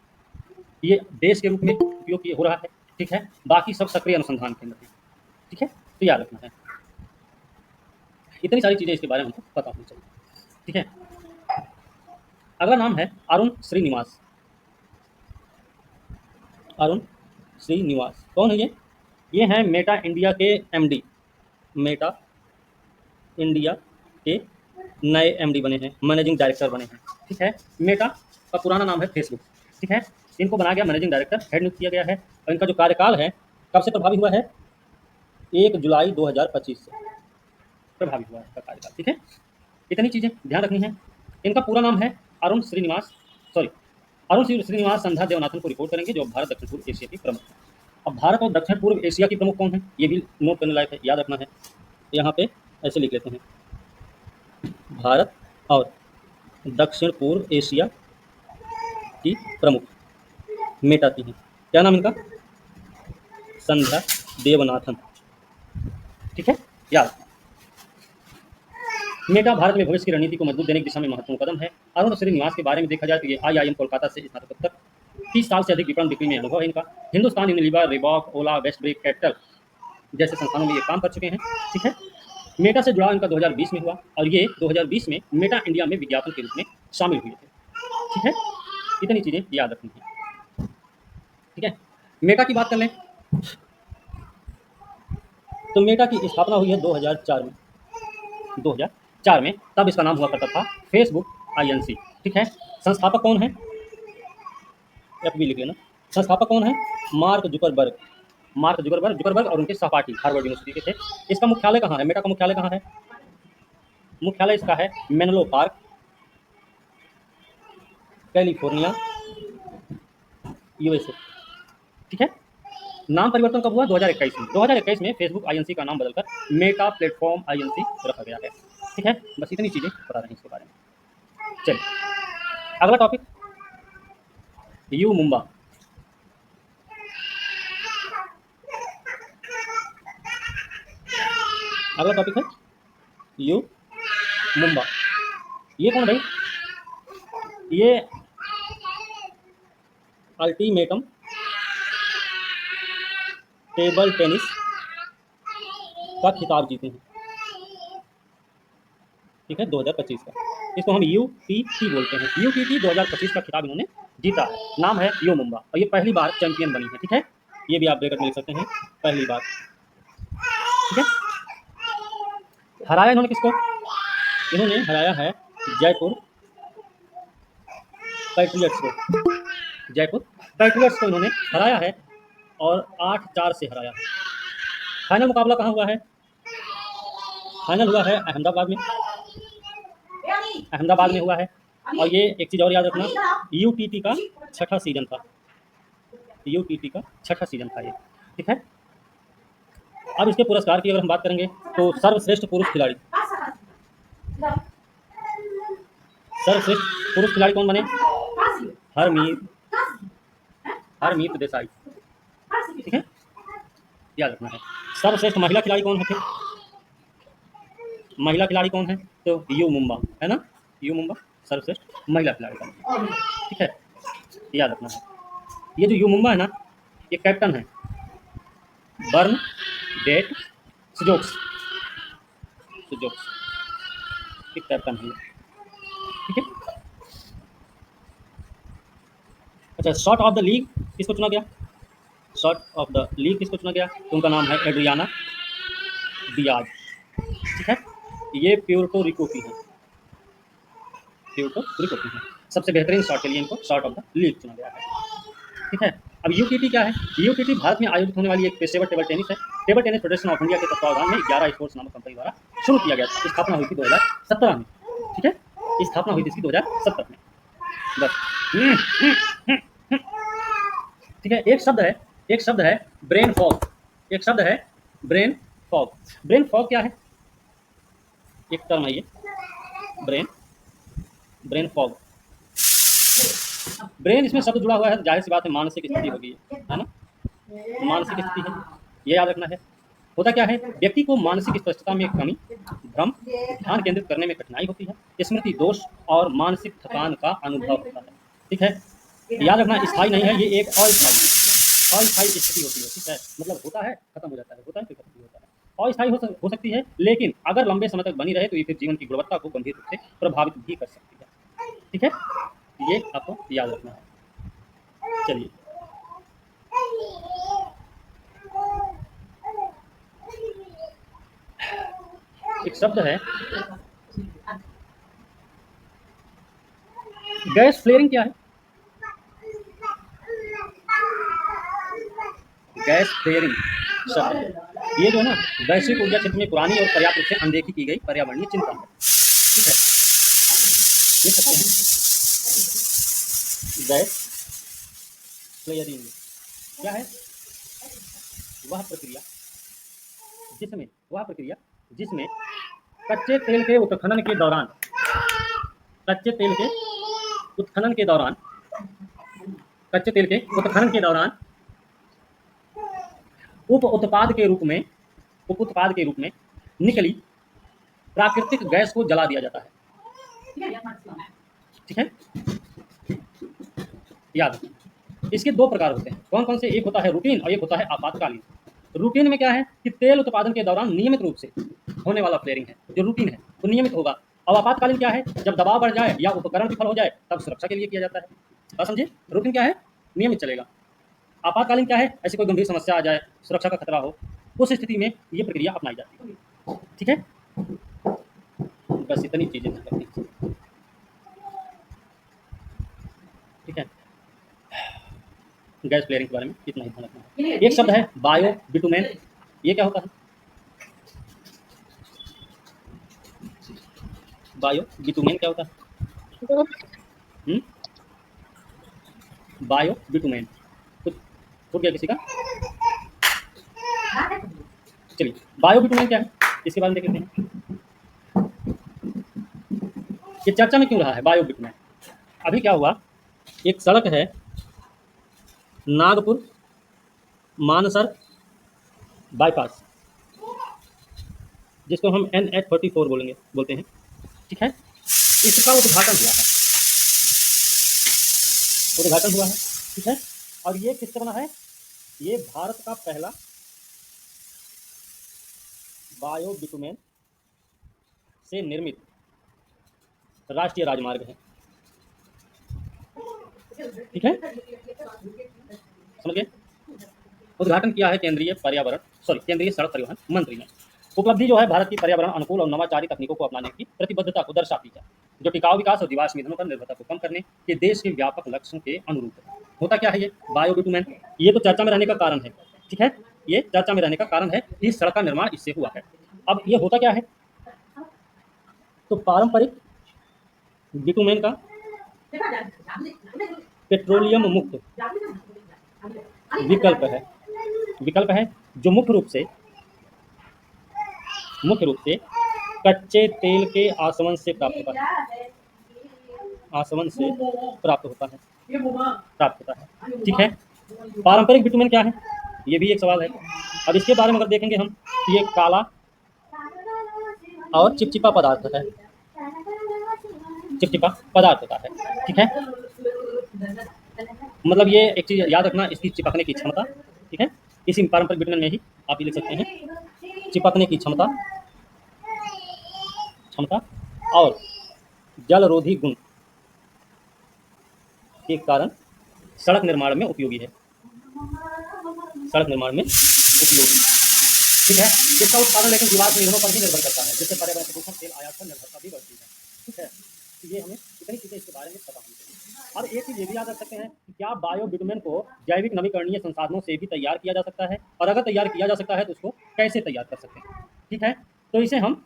ये देश के रूप में उपयोग हो रहा है। ठीक है, बाकी सब सक्रिय अनुसंधान केंद्र है। ठीक है, तो याद रखना है, इतनी सारी चीज़ें इसके बारे में हमको पता होनी चाहिए। ठीक है, अगला नाम है अरुण श्रीनिवास। अरुण श्रीनिवास कौन है ये? ये हैं मेटा इंडिया के MD, मेटा इंडिया के नए MD बने हैं, मैनेजिंग डायरेक्टर बने हैं। ठीक है, मेटा का पुराना नाम है फेसबुक। ठीक है, इनको बनाया गया मैनेजिंग डायरेक्टर, हेड नियुक्त किया गया है और इनका जो कार्यकाल है कब से प्रभावी हुआ है? 1 जुलाई 2025 से प्रभावी हुआ है इसका कार्यकाल। ठीक है, इतनी चीज़ें ध्यान रखनी है। इनका पूरा नाम है अरुण श्रीनिवास संध्या देवनाथन को रिपोर्ट करेंगे, जो भारत दक्षिण पूर्व एशिया की प्रमुख है। अब भारत और दक्षिण पूर्व एशिया की प्रमुख कौन है ये भी नोट करने लायक है, याद रखना है। यहाँ पे ऐसे लिख लेते हैं, भारत और दक्षिण पूर्व एशिया की प्रमुख मेटा की हैं। क्या नाम इनका? संध्या देवनाथन। ठीक है, याद। मेटा भारत में भविष्य की रणनीति को मजबूत देने की दिशा में महत्वपूर्ण कदम है। अरुण श्रीनिवास के बारे में देखा जाए तो ये IIM कोलकाता से स्नातकोत्तर, 30 साल से अधिक विपणन बिक्री में अनुभव है इनका। हिंदुस्तान यूनिलीवर, रिबॉक, ओला, वेस्टब्रिक कैपिटल जैसे संस्थानों में ये काम कर चुके हैं। ठीक है, मेटा से जुड़ाव इनका 2020 में हुआ और ये 2020 में मेटा इंडिया में विज्ञापन के रूप में शामिल हुए थे। ठीक है, इतनी चीज़ें याद रखनी है। ठीक है, मेटा की बात कर लें तो मेटा की स्थापना हुई है 2004 में। 2004 में, तब इसका नाम हुआ करता था फेसबुक INC। ठीक है, संस्थापक कौन है? FB लिख लेना। संस्थापक कौन है? मार्क जुकरबर्ग और उनके सहपाठी हार्वर्ड यूनिवर्सिटी के थे। इसका मुख्यालय कहाँ है? मेटा का मुख्यालय कहाँ है? मुख्यालय इसका है मेनलो पार्क, कैलिफोर्निया, USA। ठीक है, नाम परिवर्तन कब हुआ? 2021 में। 2021 में फेसबुक आईएनसी का नाम बदलकर मेटा प्लेटफॉर्म आईएनसी रखा गया है। ठीक है, बस इतनी चीजें बता रहे हैं इसके बारे में। चलिए अगला टॉपिक, यू मुंबा। अगला टॉपिक है यू मुंबा। ये कौन भाई? ये अल्टीमेटम टेबल टेनिस का खिताब जीते हैं। ठीक है, 2025 का। इसको हम यूटीटी बोलते हैं। यूटीटी 2025 का खिताब इन्होंने जीता है। नाम है यू मुंबा और ये पहली बार चैंपियन बनी है। ठीक है, ये भी आप ब्रैकेट में लिख सकते हैं, पहली बार। ठीक है, हराया इन्होंने किसको? इन्होंने हराया है जयपुर पैट्रियट्स को। जयपुर पैट्रियट्स को इन्होंने हराया है और 8-4 से हराया है। फाइनल मुकाबला कहाँ हुआ है? फाइनल हुआ है अहमदाबाद में। अहमदाबाद में हुआ है। और ये एक चीज़ और याद रखना, यूटीटी का 6ठा सीजन था। यूटीटी का 6ठा सीजन था ये। ठीक है, अब इसके पुरस्कार की अगर हम बात करेंगे तो सर्वश्रेष्ठ पुरुष खिलाड़ी, सर्वश्रेष्ठ पुरुष खिलाड़ी कौन बने? हरमीत देसाई। ठीक है, याद रखना है। सर्वश्रेष्ठ महिला खिलाड़ी कौन है? महिला खिलाड़ी कौन है? तो यू मुंबा है ना, यू मुंबा सर्वश्रेष्ठ महिला खिलाड़ी का। ठीक है, याद रखना है। ये जो यू मुंबा है ना, ये कैप्टन है बर्न डेट सुजोक्स, ये कैप्टन है। ठीक है, अच्छा, शॉट ऑफ द लीग किसको चुना गया? शॉट ऑफ द लीग किसको चुना गया? तो उनका नाम है एड्रियाना डियाज। ठीक है, ये प्यूर्टो रिको की है, प्यूर्टो रिको की है। सबसे बेहतरीन शॉट के लिए इनको शॉट ऑफ द लीग चुना गया है। ठीक है, अब यूटीटी क्या है? यूटीटी भारत में आयोजित होने वाली एक पेशेवर टेबल टेनिस है। Table tennis federation of India के तत्वावधान में 11 स्पोर्ट्स नामक कंपनी द्वारा शुरू किया गया था। स्थापना हुई थी 2017 में। ठीक है, स्थापना हुई थी इसकी 2017 में। बस ठीक है, एक शब्द है ब्रेन फॉग। एक शब्द है ब्रेन फॉग। ब्रेन फॉग क्या है? एक टर्म है ये, ब्रेन फॉग। ब्रेन इसमें शब्द जुड़ा हुआ है, जाहिर सी बात है मानसिक स्थिति होगी, है ना, मानसिक स्थिति है, ये याद रखना है। होता क्या है? व्यक्ति को मानसिक स्पष्टता में कमी, भ्रम, ध्यान केंद्रित करने में कठिनाई होती है, स्मृति दोष और मानसिक थकान का अनुभव होता है। ठीक है, याद रखना, स्थायी नहीं है, ये एक अस्थायी स्थिति होती है। ठीक है, मतलब होता है खत्म हो जाता है, होता है फिर खत्म हो जाता है। अस्थायी हो सकती है, लेकिन अगर लंबे समय तक बनी रहे तो ये फिर जीवन की गुणवत्ता को गंभीर रूप से प्रभावित भी कर सकती है। ठीक है, ये आपको याद रखना है। चलिए एक शब्द है गैस फ्लेयरिंग। क्या है गैस फ्लेयरिंग? शब्द ये जो है ना, वैश्विक ऊर्जा क्षेत्र में पुरानी और पर्याप्त रूप से अनदेखी की गई पर्यावरणीय चिंता है। ठीक है, लिख सकते हैं गैस फ्लेयरिंग क्या है? वह प्रक्रिया जिसमें कच्चे तेल के उत्खनन के दौरान उप उत्पाद के रूप में निकली प्राकृतिक गैस को जला दिया जाता है। ठीक है, याद, इसके दो प्रकार होते हैं। कौन कौन से? एक होता है रूटीन और एक होता है आपातकालीन। रूटीन में क्या है कि तेल उत्पादन के दौरान नियमित रूप से होने वाला फ्लेयरिंग है, जो रूटीन है वो नियमित होगा। और आपातकालीन क्या है? जब दबाव बढ़ जाए या उपकरण विफल हो जाए तब सुरक्षा के लिए किया जाता है। बात समझे? रूटीन क्या है? नियमित चलेगा। आपातकालीन क्या है? ऐसी कोई गंभीर समस्या आ जाए, सुरक्षा का खतरा हो, उस स्थिति में ये प्रक्रिया अपनाई जाती है। ठीक है, बस इतनी चीजें करनी। ठीक है, गैस फ्लेयरिंग के बारे में इतना ही ध्यान रखना है। एक शब्द है बायो बिटुमेन। ये क्या होता है? बायो बिटुमेन क्या होता है? Bio bitumen. कुछ छूट गया किसी का? चलिए, बायो बिटुमेन क्या है इसके बारे में देख लेते हैं। ये चर्चा में क्यों रहा है बायो बिटुमेन? अभी क्या हुआ, एक सड़क है नागपुर मानसर बाईपास, जिसको हम NH44 बोलते हैं, ठीक है। इसका उद्घाटन हुआ है, ठीक है। और ये किससे बना है? ये भारत का पहला बायो बिटुमेन से निर्मित राष्ट्रीय राजमार्ग है, ठीक है, समझ गए। उद्घाटन किया है केंद्रीय सड़क परिवहन मंत्री ने। उपलब्धि जो है भारत की पर्यावरण अनुकूल और नवाचारी तकनीकों को अपनाने की प्रतिबद्धता को दर्शाती है, जो टिकाऊ विकास और जीवाश्म ईंधनों पर निर्भरता को कम करने के देश के व्यापक लक्ष्यों के अनुरूप है। होता क्या है ये बायो बिटुमेन? ये तो चर्चा में रहने का कारण है, ठीक है, ये चर्चा में रहने का कारण है कि सड़क का निर्माण इससे हुआ है। अब ये होता क्या है, तो पारंपरिक बिटुमेन का पेट्रोलियम मुक्त विकल्प है जो मुख्य रूप से कच्चे तेल के आसवन से प्राप्त होता है, ठीक है। पारंपरिक बिटुमेन क्या है, ये भी एक सवाल है। अब इसके बारे में अगर देखेंगे हम, ये काला और चिपचिपा पदार्थ होता है, ठीक है। मतलब ये एक चीज याद रखना, इसकी चिपकने की क्षमता, ठीक है, इसी पारंपरिक बिटुमेन में ही आप ये लिख सकते हैं, चिपकने की क्षमता और जलरोधी गुण के कारण सड़क निर्माण में उपयोगी है, ठीक है। इसका उत्पादन लेकिन जीवाश्म ईंधनों पर ही निर्भर करता है, जिससे पर्यावरण प्रदूषण, तेल आयात पर निर्भरता भी बढ़ती है, ठीक है। तो ये हमें इतनी चीजें इसके बारे में पता होनी चाहिए। और एक चीज ये भी याद रख सकते हैं कि क्या बायो बिटुमेन को जैविक नवीकरणीय संसाधनों से भी तैयार किया जा सकता है, और अगर तैयार किया जा सकता है तो उसको कैसे तैयार कर सकते हैं, ठीक है। तो इसे हम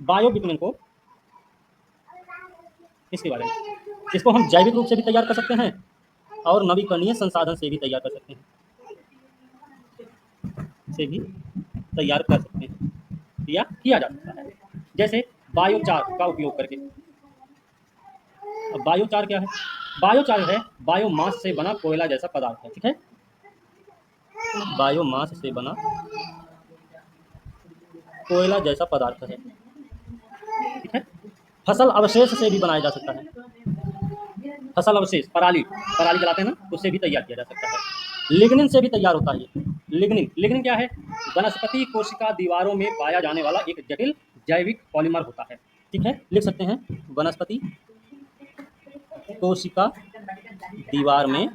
बायो बिटुमेन को, इसके बारे में, इसको हम जैविक रूप से भी तैयार कर सकते हैं और नवीकरणीय संसाधन से भी तैयार कर सकते हैं, या किया जा सकता है, जैसे बायोचार का उपयोग करके। अब बायोचार क्या है? बायोचार है बायोमास से बना कोयला जैसा पदार्थ है, ठीक है, बायोमास से बना कोयला जैसा पदार्थ है, ठीक है। फसल अवशेष से भी बनाया जा सकता है, फसल अवशेष, पराली जलाते हैं ना, उससे भी तैयार किया जा सकता है। लिग्निन से भी तैयार होता है ये। लिग्निन क्या है? वनस्पति कोशिका दीवारों में पाया जाने वाला एक जटिल जैविक पॉलीमर होता है, ठीक है, लिख सकते हैं, वनस्पति कोशिका दीवार में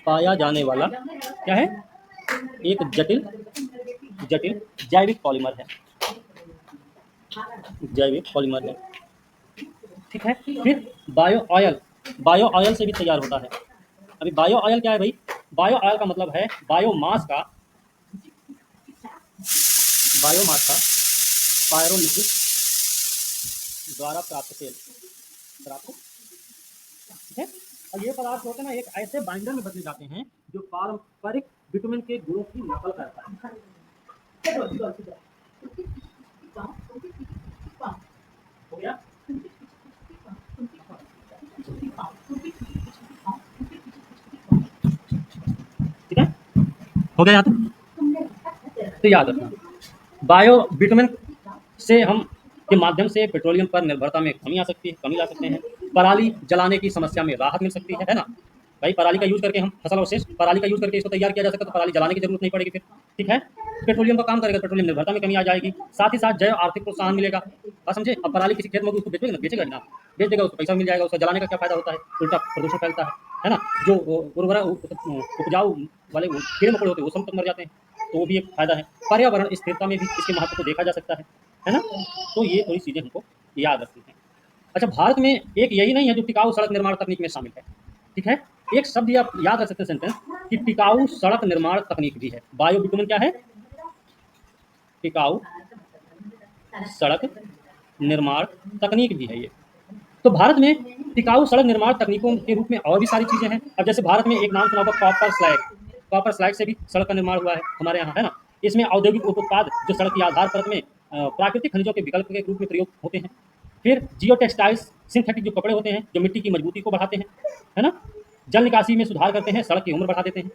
पाया जाने वाला क्या है? एक जटिल जैविक पॉलीमर है, ठीक है। फिर बायो ऑयल से भी तैयार होता है। अभी बायो ऑयल क्या है भाई? बायो ऑयल का मतलब है बायोमास का पायरोलिसिस द्वारा प्राप्त तेल, ठीक है। और ये पदार्थ होते हैं ना, एक ऐसे बाइंडर में बदले जाते हैं जो पारंपरिक बिटुमेन के गुणों की नकल करता है। हो गया? ठीक है, हो गया याद? तो याद रखना, बायो बिटुमेन से हम के माध्यम से पेट्रोलियम पर निर्भरता में कमी ला सकते हैं। पराली जलाने की समस्या में राहत मिल सकती है ना भाई। पराली का यूज करके हम फसल अवशेष पराली का यूज करके इसको तैयार किया जा सकता है, तो पराली जलाने की जरूरत नहीं पड़ेगी फिर, ठीक है। पेट्रोलियम का काम करेगा, पेट्रोलियम निर्भरता में कमी आ जाएगी, साथ ही साथ जैव आर्थिक प्रोत्साहन मिलेगा। बात समझे? अब पराली किसी खेत में उसको बेचेगा ना, बेच देगा, उसको पैसा मिल जाएगा। उसका जलाने का क्या फायदा होता है? उल्टा प्रदूषण फैलता है ना। जो उर्वरक उपजाऊ वाले कीड़े मकोड़े होते हैं वो सब तक मर जाते हैं, तो वो भी एक फायदा है। पर्यावरण स्थिरता में भी इसके महत्व को देखा जा सकता है ना। तो ये थोड़ी चीजें हमको याद रखनी है। अच्छा, भारत में एक यही नहीं है जो टिकाऊ सड़क निर्माण तकनीक में शामिल है, ठीक है। एक शब्द आप याद रख सकते हैं सेंटेंस कि टिकाऊ सड़क निर्माण तकनीक भी है। बायो बिटुमेन क्या है? टिकाऊ सड़क निर्माण तकनीक भी है ये। तो भारत में टिकाऊ सड़क निर्माण तकनीकों के रूप में और भी सारी चीजें हैं। अब जैसे भारत में एक नाम सुना होगा कॉपर स्लैग से भी सड़क का निर्माण हुआ है हमारे यहाँ, है ना। इसमें औद्योगिक उत्पाद जो सड़क की आधार परत में प्राकृतिक खनिजों के विकल्प के रूप में प्रयोग होते हैं। फिर जियो टेक्सटाइल्स सिंथेटिक जो कपड़े होते हैं जो मिट्टी की मजबूती को बढ़ाते हैं, है ना। जल निकासी में सुधार करते हैं, सड़क की उम्र बढ़ा देते हैं।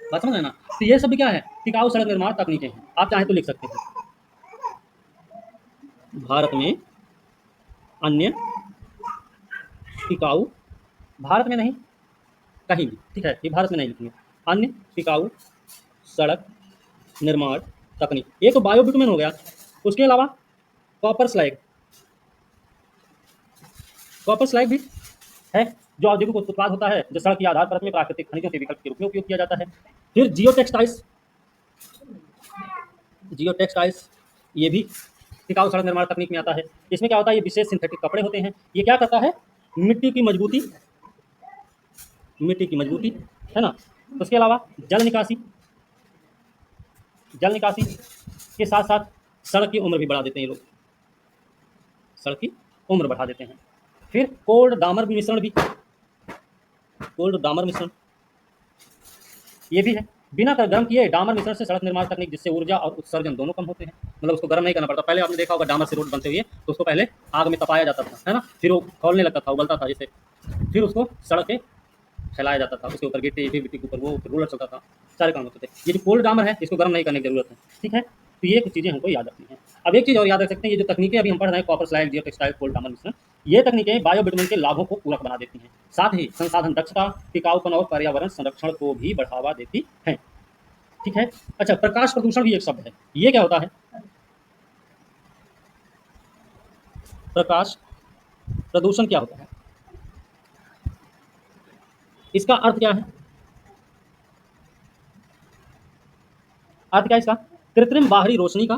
बात समझ रहे हैं ना। तो ये सब क्या है, टिकाऊ सड़क निर्माण तकनीकें हैं। आप चाहें तो लिख सकते हैं भारत में अन्य टिकाऊ, भारत में नहीं कहीं भी, ठीक है, ये भारत में नहीं लिखेंगे, अन्य टिकाऊ सड़क निर्माण तकनीक। एक तो बायोबिटुमेन हो गया, उसके अलावा कॉपर स्लैग, कॉपर स्लैग भी है जो औद्योगिक उत्पाद होता है जो सड़क की आधार परत में प्राकृतिक खनिजों के विकल्प के रूप में उपयोग किया जाता है। फिर जियो टेक्सटाइल्स, जियो टेक्सटाइल्स ये भी टिकाऊ सड़क निर्माण तकनीक में आता है। इसमें क्या होता है, ये विशेष सिंथेटिक कपड़े होते हैं। ये क्या करता है, मिट्टी की मजबूती, मिट्टी की मजबूती, है ना। उसके अलावा जल निकासी, जल निकासी के साथ साथ सड़क की उम्र भी बढ़ा देते हैं ये लोग, सड़क की उम्र बढ़ा देते हैं। फिर कोल्ड डामर मिश्रण भी, कोल्ड डामर मिश्रण ये भी है। बिना गर्म किए डामर मिश्रण से सड़क निर्माण तकनीक, जिससे ऊर्जा और उत्सर्जन दोनों कम होते हैं। मतलब उसको गर्म नहीं करना पड़ता। पहले आपने देखा होगा डामर से रोड बनते हुए, तो उसको पहले आग में तपाया जाता था, है ना, फिर वो खौलने लगता था, उबलता था जैसे, फिर उसको सड़क पे फैलाया जाता था, उसके ऊपर गिट्टी, फिर गिट्टी के ऊपर वो रोलर चलता था, सारे काम होते थे। ये जो कोल्ड डामर है इसको गर्म नहीं करने की जरूरत है, ठीक है। तो ये कुछ चीज़ें हमको याद रखनी है। अब एक चीज़ और याद रख सकते हैं, ये जो तकनीकें अभी हम पढ़ रहे हैं, कॉपर स्लैग, जियो टेक्सटाइल, कोल्ड डामर मिश्रण, ये तकनीकें बायोबिटुमेन के लाभों को पूरक बना देती हैं, साथ ही संसाधन दक्षता, टिकाऊपन और पर्यावरण संरक्षण को भी बढ़ावा देती हैं, ठीक है। अच्छा, प्रकाश प्रदूषण भी एक शब्द है। ये क्या होता है, प्रकाश प्रदूषण क्या होता है, इसका अर्थ क्या है, अर्थ क्या है इसका, कृत्रिम बाहरी रोशनी का,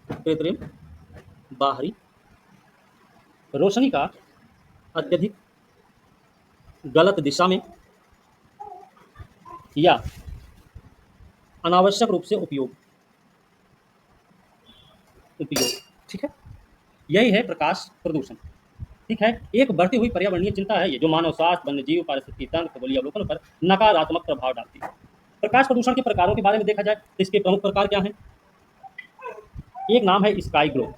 कृत्रिम बाहरी रोशनी का अत्यधिक गलत दिशा में या अनावश्यक रूप से उपयोग, उपयोग, ठीक है। यही है प्रकाश प्रदूषण, ठीक है। एक बढ़ती हुई पर्यावरणीय चिंता है ये, जो मानव स्वास्थ्य, वन्यजीव, पारिस्थितिकी तंत्र, खगोलीय अवलोकनों पर नकारात्मक प्रभाव डालती है। प्रकाश प्रदूषण के प्रकारों के बारे में देखा जाए तो इसके प्रमुख प्रकार क्या हैं। एक नाम है स्काई ग्लो,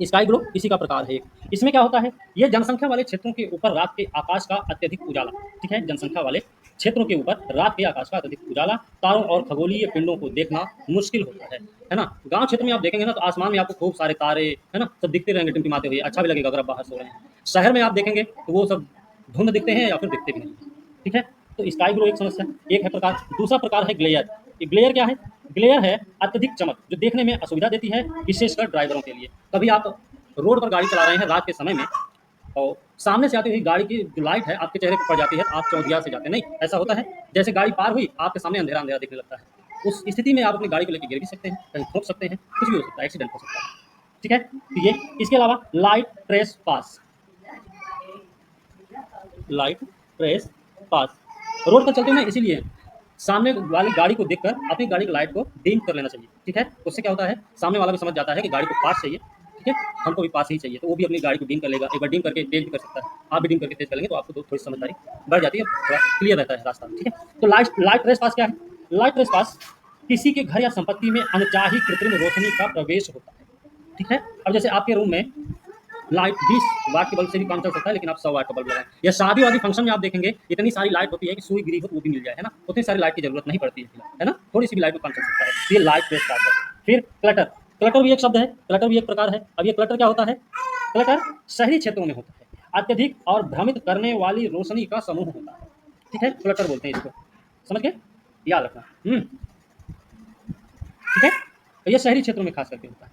स्काई ग्लो इसी का प्रकार है एक। इसमें क्या होता है, ये जनसंख्या वाले क्षेत्रों के ऊपर रात के आकाश का अत्यधिक उजाला, ठीक है, जनसंख्या वाले क्षेत्रों के ऊपर रात के आकाश का अत्यधिक उजाला, तारों और खगोलीय पिंडों को देखना मुश्किल होता है ना। गांव क्षेत्र में आप देखेंगे ना तो आसमान में आपको खूब सारे तारे, है ना, सब दिखते रहेंगे टिमटिमाते हुए, अच्छा भी लगेगा अगर आप बाहर सो रहे हैं। शहर में आप देखेंगे तो वो सब धुंध दिखते हैं या फिर दिखते भी नहीं, ठीक है। तो स्काई ग्लो एक समस्या, एक है प्रकार। दूसरा प्रकार है ग्लेयर। ये ग्लेयर क्या है, ग्लेयर है अत्यधिक चमक जो देखने में असुविधा देती है, विशेषकर ड्राइवरों के लिए। कभी आप रोड पर गाड़ी चला रहे हैं रात के समय में और सामने से आती हुई गाड़ी की जो लाइट है आपके चेहरे पर पड़ जाती है, आप चौंधिया से जाते हैं। नहीं, ऐसा होता है जैसे गाड़ी पार हुई आपके सामने अंधेरा अंधेरा दिखने लगता है। उस स्थिति में आप अपनी गाड़ी को लेकर गिर भी सकते हैं, कहीं ठोक सकते हैं, कुछ भी हो सकता है, एक्सीडेंट हो सकता है, ठीक है। तो ये, इसके अलावा लाइट ट्रेस पास, लाइट ट्रेस पास, रोड पर चलते हुए इसीलिए सामने वाली गाड़ी को देखकर अपनी गाड़ी की लाइट को डिम कर लेना चाहिए, ठीक है। उससे क्या होता है, सामने वाला भी समझ जाता है कि गाड़ी को पास चाहिए, ठीक है, हमको भी पास ही चाहिए, तो वो भी अपनी गाड़ी को डिम कर लेगा। एक बार डिम करके तेज भी कर सकता है, आप भी डिम करके तेज करेंगे तो आपको थोड़ी समझदारी बढ़ जाती है, थोड़ा क्लियर रहता है रास्ता, ठीक है। तो लाइट ट्रेस पास क्या है, लाइट ट्रेस पास किसी के घर या संपत्ति में अनचाही कृत्रिम रोशनी का प्रवेश होता है, ठीक है। अब जैसे आपके रूम में लाइट 20 वाट के बल्ब से भी काम चल सकता है, लेकिन आप 100 वाट का बल्ब लगाएं। या शादी वादी फंक्शन में आप देखेंगे इतनी सारी लाइट होती है कि सुई गिरी हो तो वो भी मिल जाए, है ना, उतनी सारी लाइट की जरूरत नहीं पड़ती है ना, थोड़ी सी भी लाइट में काम चल सकता है। ये लाइट ट्रेस पास है। फिर क्लटर, क्लटर भी एक शब्द है, क्लटर भी एक प्रकार है। अब ये क्लटर क्या होता है, क्लटर शहरी क्षेत्रों में होता है, अत्यधिक और भ्रमित करने वाली रोशनी का समूह होता है, ठीक है, क्लटर बोलते हैं इसको, समझ गए, याद रखना, ठीक है। तो ये शहरी क्षेत्रों में खास करके होता है।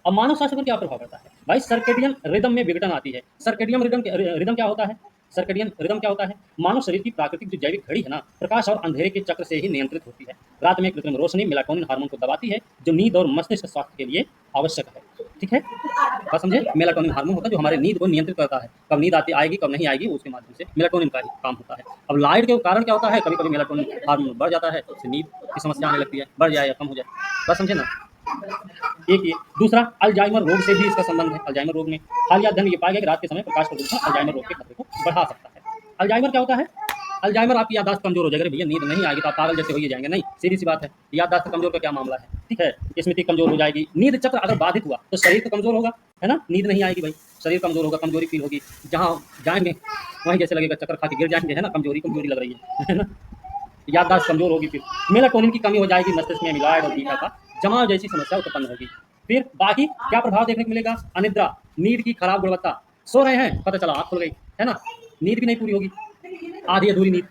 अब मानव स्वास्थ्य पर क्या प्रभाव पड़ता है भाई, सर्केडियन रिदम में विघटन आती है। सर्केडियन रिदम क्या होता है, सर्केडियन रिदम क्या होता है, मानव शरीर की प्राकृतिक जो जैविक घड़ी है ना, प्रकाश और अंधेरे के चक्र से ही नियंत्रित होती है। रात में कृत्रिम रोशनी मेलाटोनिन हार्मोन को दबाती है जो नींद और मस्तिष्क स्वास्थ्य के लिए आवश्यक है, ठीक है, बात समझे। मेलाटोनिन हार्मोन होता है जो हमारे नींद को नियंत्रित करता है, कब नींद आती आएगी कब नहीं आएगी, उसके माध्यम से मेलाटोनिन का ही काम होता है। अब लाइट के कारण क्या होता है, कभी कभी मेलाटोनिन हार्मोन बढ़ जाता है तो उससे नींद की समस्या आने लगती है, बढ़ जाए या कम हो जाए, बात समझे ना। एक ये, दूसरा अल्जाइमर रोग से भी इसका संबंध है। अल्जाइमर रोग में हालिया अध्ययन ये पाया गया कि रात के समय प्रकाश प्रदूषण अल्जाइमर रोग के खतरे को बढ़ा सकता है। अल्जाइमर क्या होता है, अल्जाइमर आपकी याददाश्त कमजोर हो जाएगी। भैया नींद नहीं आएगी तो आप पागल जैसे हो ही जाएंगे। नहीं, सीधी सी बात है, याददाश्त कमजोर का क्या मामला है, ठीक है। स्मृति कमजोर हो जाएगी। नींद चक्र अगर बाधित हुआ तो शरीर तो कमजोर होगा, है ना। नींद नहीं आएगी भाई, शरीर कमजोर होगा, कमजोरी फील होगी, जहाँ जाएंगे वहीं जैसे लगेगा चक्कर खा के गिर जाएंगे, है ना। कमजोरी कमजोरी लग रही है ना। याददाश्त कमजोर होगी। फिर मेलाटोनिन की कमी हो जाएगी, मस्तिष्क में एमिलॉइड और बीटा का जमाव जैसी समस्या उत्पन्न होगी। फिर बाकी क्या प्रभाव देखने को मिलेगा? अनिद्रा, नींद की खराब गुणवत्ता। सो रहे हैं, पता चला आँख खुल गई, है ना, नींद भी नहीं पूरी होगी, आधी अधूरी नींद।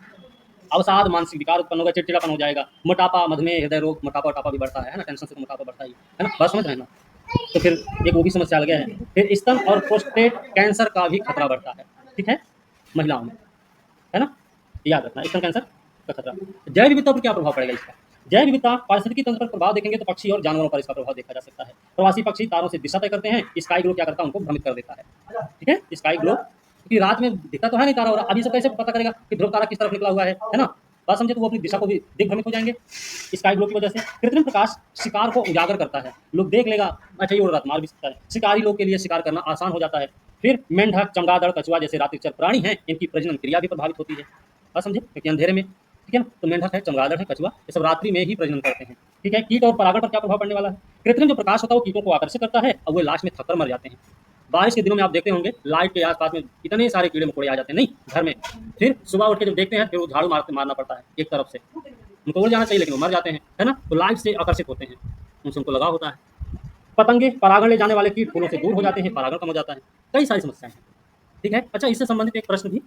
अवसाद, मानसिक विकार उत्पन्न होगा, चिड़चिड़ापन हो जाएगा। मोटापा, मधुमेह, हृदय रोग, मोटापा भी बढ़ता है ना, टेंशन से तो मोटापा बढ़ता ही है ना, बात समझ रहे हैं ना। तो फिर एक वो भी समस्या लगे है। फिर स्तन और प्रोस्टेट कैंसर का भी खतरा बढ़ता है, ठीक है, महिलाओं में, है ना। याद रखना, स्तन कैंसर का खतरा। जैव विविधता पर क्या प्रभाव पड़ेगा इसका? जैव विविधता पारिस्थितिकी तंत्र पर प्रभाव देखेंगे तो पक्षी और जानवरों पर इसका प्रभाव देखा जा सकता है। प्रवासी पक्षी तारों से दिशा तय करते हैं, स्काई ग्लो क्या करता है, उनको भ्रमित कर देता है, ठीक है। स्काई ग्लो क्योंकि रात में दिखता तो है नहीं तारा, और अभी सब कैसे पता करेगा कि ध्रुव तारा किस तरफ निकला हुआ है ना। बात समझे, तो वो अपनी दिशा को भी दिग्भ्रमित हो जाएंगे स्काई ग्लो की वजह से। कृत्रिम प्रकाश शिकार को उजागर करता है, लोग देख लेगा अच्छा ये उड़ रहा, मार भी सकता है। शिकारी लोग के लिए शिकार करना आसान हो जाता है। फिर मेंढक, चमगादड़, कछुआ जैसे रात्रिचर प्राणी हैं, इनकी प्रजनन क्रिया भी प्रभावित होती है, बात समझे, क्योंकि अंधेरे में, ठीक है ना। तो मेंढक है, चमगादड़ है, कछुआ, ये सब रात्रि में ही प्रजनन करते हैं, ठीक है। कीट और परागण पर क्या प्रभाव पड़ने वाला है? कृत्रिम जो प्रकाश होता है वो कीटों को आकर्षित करता है और वो लास्ट में थककर मर जाते हैं। बारिश के दिनों में आप देखते होंगे लाइट के आसपास में इतने सारे कीड़े मकोड़े आ जाते हैं, नहीं घर में। फिर सुबह उठ के जब देखते हैं फिर वो झाड़ू मारना पड़ता है एक तरफ से, उनको उड़ जाना चाहिए लेकिन वो मर जाते हैं, है ना। तो लाइट से आकर्षित होते हैं, उनसे उनको लगाव होता है। पतंगे, परागण ले जाने वाले कीट फूलों से दूर हो जाते हैं, परागण कम हो जाता है। कई सारी समस्याएं हैं, ठीक है। अच्छा, इससे संबंधित एक प्रश्न भी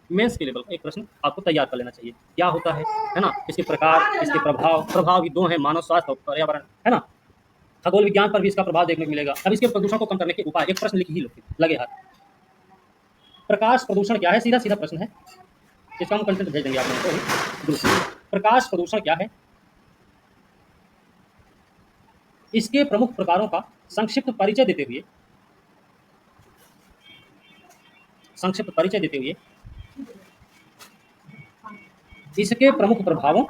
मेंस के लेवल का एक प्रश्न आपको तैयार कर लेना चाहिए, क्या होता है ना। इसके प्रकार, इसके प्रभाव भी दो हैं, मानव स्वास्थ्य और पर्यावरण, है ना। खगोल विज्ञान पर भी इसका प्रभाव देखने को मिलेगा। अब इसके प्रदूषण को कम करने के उपाय, एक प्रश्न लिख ही लगे हाथ। प्रकाश प्रदूषण क्या है? सीधा सीधा प्रश्न है, इसका हम कंटेंट भेज देंगे आप लोगों को ग्रुप में। प्रकाश प्रदूषण क्या है? इसके प्रमुख प्रकारों का संक्षिप्त परिचय देते हुए इसके प्रमुख प्रभावों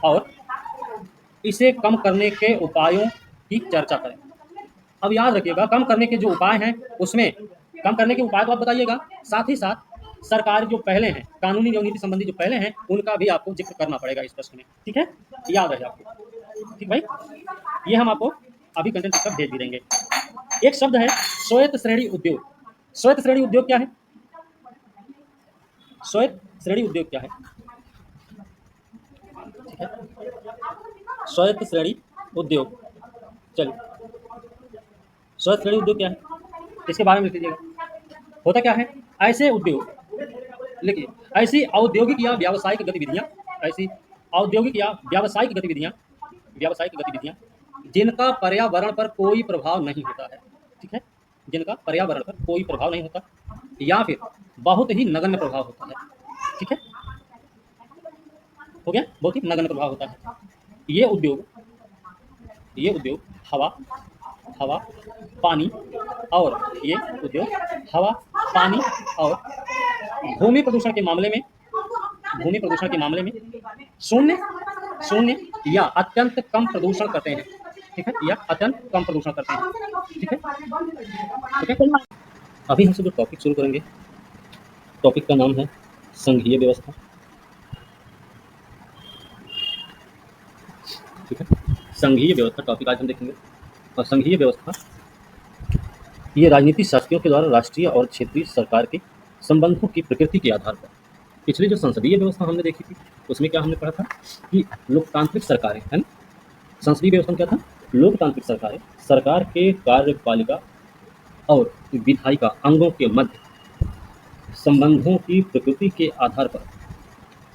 और इसे कम करने के उपायों की चर्चा करें। अब याद रखिएगा, कम करने के जो उपाय हैं उसमें कम करने के उपाय तो आप बताइएगा, साथ ही साथ सरकार जो पहले हैं, कानूनी और नीति संबंधी जो पहले हैं, उनका भी आपको जिक्र करना पड़ेगा इस प्रश्न में, ठीक है, याद रहे आपको, ठीक भाई। ये हम आपको अभी कंटेंट सब भेज भी देंगे। एक शब्द है स्वायत्त श्रेणी उद्योग। स्वायत्त श्रेणी उद्योग क्या है? स्वायत्त श्रेणी उद्योग क्या है, ठीक है। स्वायत्त श्रेणी उद्योग, चलिए, स्वायत्त श्रेणी उद्योग क्या है इसके बारे में लिख लीजिएगा। होता क्या है? ऐसे उद्योग, लिखिए, ऐसी औद्योगिक या व्यावसायिक गतिविधियां जिनका पर्यावरण पर कोई प्रभाव नहीं होता है, ठीक है, जिनका पर्यावरण पर कोई प्रभाव नहीं होता या फिर बहुत ही नगण्य प्रभाव होता है, ठीक है, हो गया, बहुत ही नगण्य प्रभाव होता है। ये उद्योग हवा, पानी और भूमि प्रदूषण के मामले में शून्य या अत्यंत कम प्रदूषण करते हैं, ठीक है, ठीक है। अभी हम जो टॉपिक शुरू करेंगे, टॉपिक का नाम है संघीय व्यवस्था, ठीक है। संघीय व्यवस्था टॉपिक आज हम देखेंगे। और संघीय व्यवस्था ये राजनीतिक शासकों के द्वारा राष्ट्रीय और क्षेत्रीय सरकार के संबंधों की प्रकृति के आधार पर, पिछली जो संसदीय व्यवस्था हमने देखी थी उसमें क्या हमने पढ़ा था कि लोकतांत्रिक सरकारें, है ना। संसदीय व्यवस्था में क्या था? लोकतांत्रिक सरकारें सरकार के कार्यपालिका और विधायिका अंगों के मध्य संबंधों की प्रकृति के आधार पर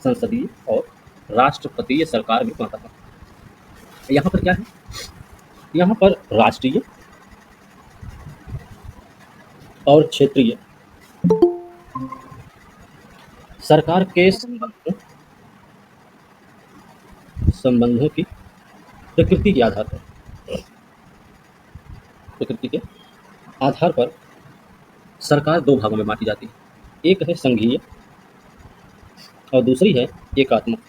संसदीय और राष्ट्रपतीय सरकार में बांटा था। यहाँ पर क्या है? यहाँ पर राष्ट्रीय और क्षेत्रीय सरकार के संबंधों की प्रकृति के आधार पर सरकार दो भागों में बांटी जाती है। एक है संघीय और दूसरी है एकात्मक,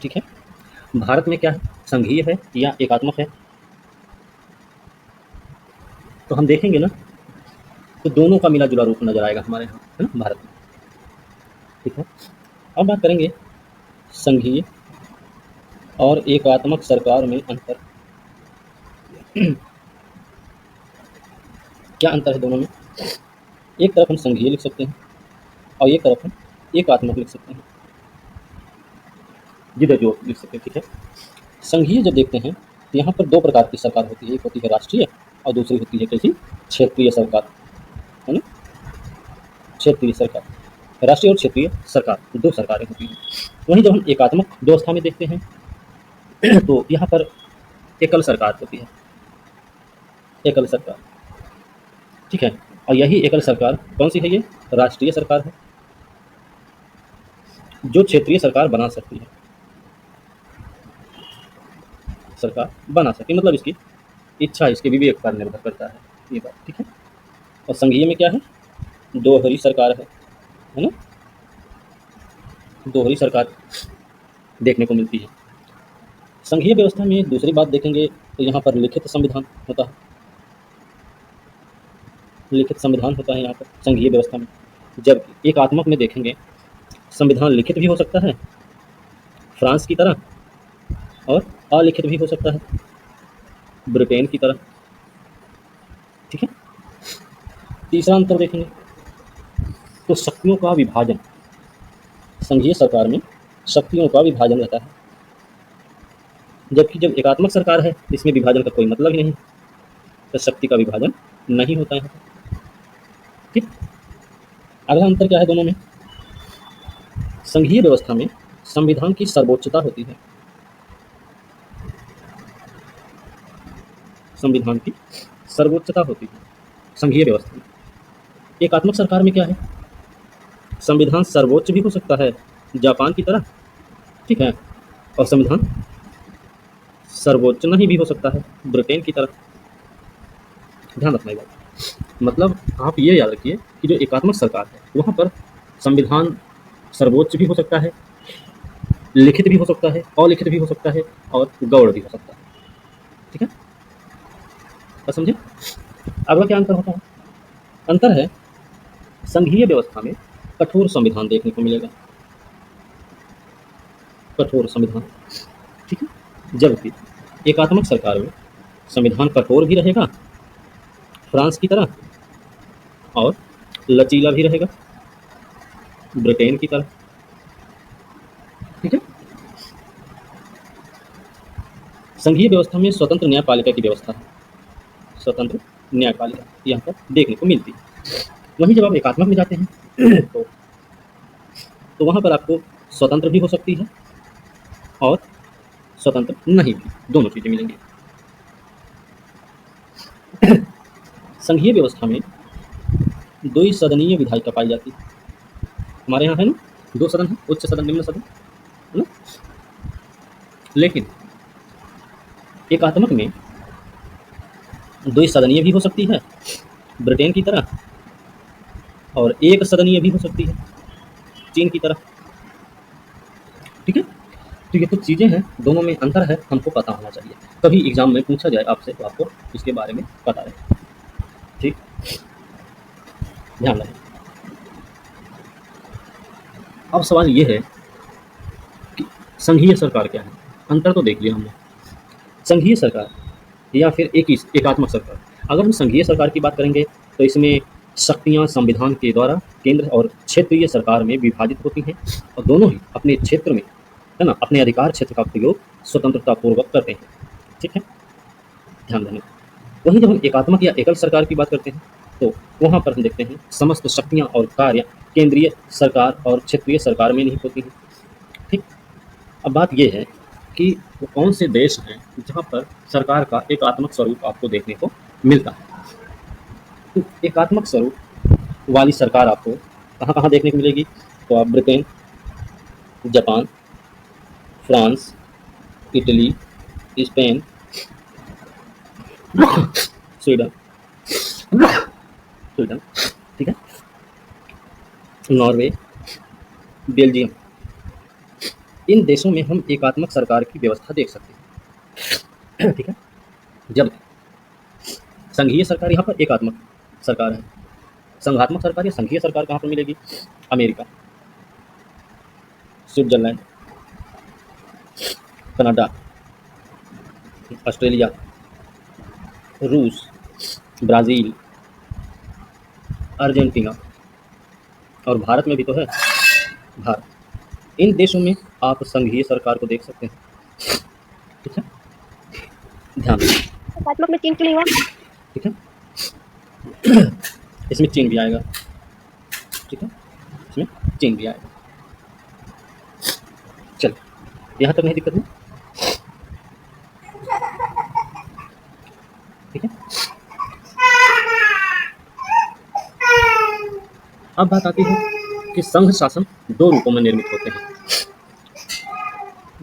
ठीक है। भारत में क्या है? संघीय है या एकात्मक है, तो हम देखेंगे ना, तो दोनों का मिला जुला रूप नजर आएगा हमारे यहाँ, है ना, भारत में। ठीक है, अब बात करेंगे संघीय और एकात्मक सरकार में अंतर। क्या अंतर है दोनों में? एक तरफ हम संघीय लिख सकते हैं और एक तरफ हम एकात्मक लिख सकते हैं, जिधर जो लिख सकते हैं। ठीक है, संघीय जब देखते हैं तो यहाँ पर दो प्रकार की सरकार होती है, एक होती है राष्ट्रीय और दूसरी होती है कैसी, क्षेत्रीय सरकार, है ना, क्षेत्रीय सरकार। राष्ट्रीय और क्षेत्रीय सरकार दो सरकारें होती हैं। वहीं जब हम एकात्मक व्यवस्था में देखते हैं तो यहाँ पर एकल सरकार होती है, एकल सरकार। ठीक है, और यही एकल सरकार कौन सी है? ये राष्ट्रीय सरकार है, जो क्षेत्रीय सरकार बना सकती है, सरकार बना सकती है, मतलब इसकी इच्छा, इसके विवेक पर निर्भर करता है ये बात। ठीक है, और संघीय में क्या है? दोहरी सरकार है ना, दोहरी सरकार देखने को मिलती है। संघीय व्यवस्था में दूसरी बात देखेंगे तो यहाँ पर लिखित संविधान होता है, लिखित संविधान होता है यहाँ पर संघीय व्यवस्था में। जब एकात्मक में देखेंगे संविधान लिखित भी हो सकता है फ्रांस की तरह, और अलिखित भी हो सकता है ब्रिटेन की तरह। ठीक है, तीसरा अंतर देखेंगे तो शक्तियों का विभाजन। संघीय सरकार में शक्तियों का विभाजन रहता है, जबकि जब एकात्मक सरकार है इसमें विभाजन का कोई मतलब ही नहीं, तो शक्ति का विभाजन नहीं होता है। ठीक, अगला अंतर क्या है दोनों में? संघीय व्यवस्था में संविधान की सर्वोच्चता होती है, संविधान की सर्वोच्चता होती है संघीय व्यवस्था में। एकात्मक सरकार में क्या है? संविधान सर्वोच्च भी हो सकता है जापान की तरह, ठीक है, और संविधान सर्वोच्च नहीं भी हो सकता है ब्रिटेन की तरह। ध्यान रखना ये बात, मतलब आप ये याद रखिए कि जो एकात्मक सरकार है वहाँ पर संविधान सर्वोच्च भी हो सकता है, लिखित भी हो सकता है, अलिखित भी हो सकता है, और गौड़ भी हो सकता है। ठीक है, तो समझे? अगला क्या अंतर होता है? अंतर है संघीय व्यवस्था में कठोर संविधान देखने को मिलेगा, कठोर संविधान। ठीक है, जबकि एकात्मक सरकार में संविधान कठोर भी रहेगा फ्रांस की तरह, और लचीला भी रहेगा ब्रिटेन की तरह। ठीक है, संघीय व्यवस्था में स्वतंत्र न्यायपालिका की व्यवस्था है, स्वतंत्र न्यायपालिका यहाँ पर देखने को मिलती है। वहीं जब आप एकात्मक में जाते हैं तो वहाँ पर आपको स्वतंत्र भी हो सकती है और स्वतंत्र नहीं भी, दोनों चीज़ें मिलेंगी। संघीय व्यवस्था में द्विसदनीय विधायिका पाई जाती है, हमारे यहाँ है ना, दो सदन है, उच्च सदन निम्न सदन, है ना। लेकिन एकात्मक में द्विसदनीय भी हो सकती है ब्रिटेन की तरह, और एक सदनीय भी हो सकती है चीन की तरह। ठीक है, तो ये कुछ चीज़ें हैं, दोनों में अंतर है, हमको पता होना चाहिए। कभी एग्जाम में पूछा जाए आपसे तो आपको इसके बारे में पता रहे। ठीक, ध्यान रखें। अब सवाल ये है कि संघीय सरकार क्या है? अंतर तो देख लिया हमने, संघीय सरकार या फिर एकात्मक सरकार। अगर हम संघीय सरकार की बात करेंगे तो इसमें शक्तियां संविधान के द्वारा केंद्र और क्षेत्रीय सरकार में विभाजित होती हैं, और दोनों ही अपने क्षेत्र में, है ना, अपने अधिकार क्षेत्र का प्रयोग स्वतंत्रता पूर्वक करते हैं। ठीक है, ध्यान देना। वहीं जब हम एकात्मक या एकल सरकार की बात करते हैं तो वहाँ पर हम देखते हैं समस्त शक्तियाँ और कार्य केंद्रीय सरकार और क्षेत्रीय सरकार में नहीं होती हैं। ठीक, अब बात यह है कि वो कौन से देश हैं जहाँ पर सरकार का एकात्मक स्वरूप आपको देखने को मिलता है। तो एकात्मक स्वरूप वाली सरकार आपको कहाँ कहाँ देखने को मिलेगी? तो आप Britain, Japan, France, Italy, Spain, Sweden, Sweden, ठीक है, नॉर्वे, बेल्जियम, इन देशों में हम एकात्मक सरकार की व्यवस्था देख सकते हैं। ठीक है, जब संघीय सरकार यहाँ पर एकात्मक सरकार है। संघात्मक सरकार या संघीय सरकार कहाँ पर मिलेगी? अमेरिका, स्विट्जरलैंड, कनाडा, ऑस्ट्रेलिया, रूस, ब्राज़ील, अर्जेंटीना और भारत में भी तो है, भारत। इन देशों में आप संघीय सरकार को देख सकते हैं। ठीक है, ध्यान दें। एकात्मक में चीन क्यों नहीं हुआ? ठीक है, इसमें चीन भी आएगा। ठीक है, इसमें चीन भी आएगा। चल, यहाँ तक नहीं दिक्कत है। ठीक है, अब बात आती है कि संघ शासन दो रूपों में निर्मित होते हैं।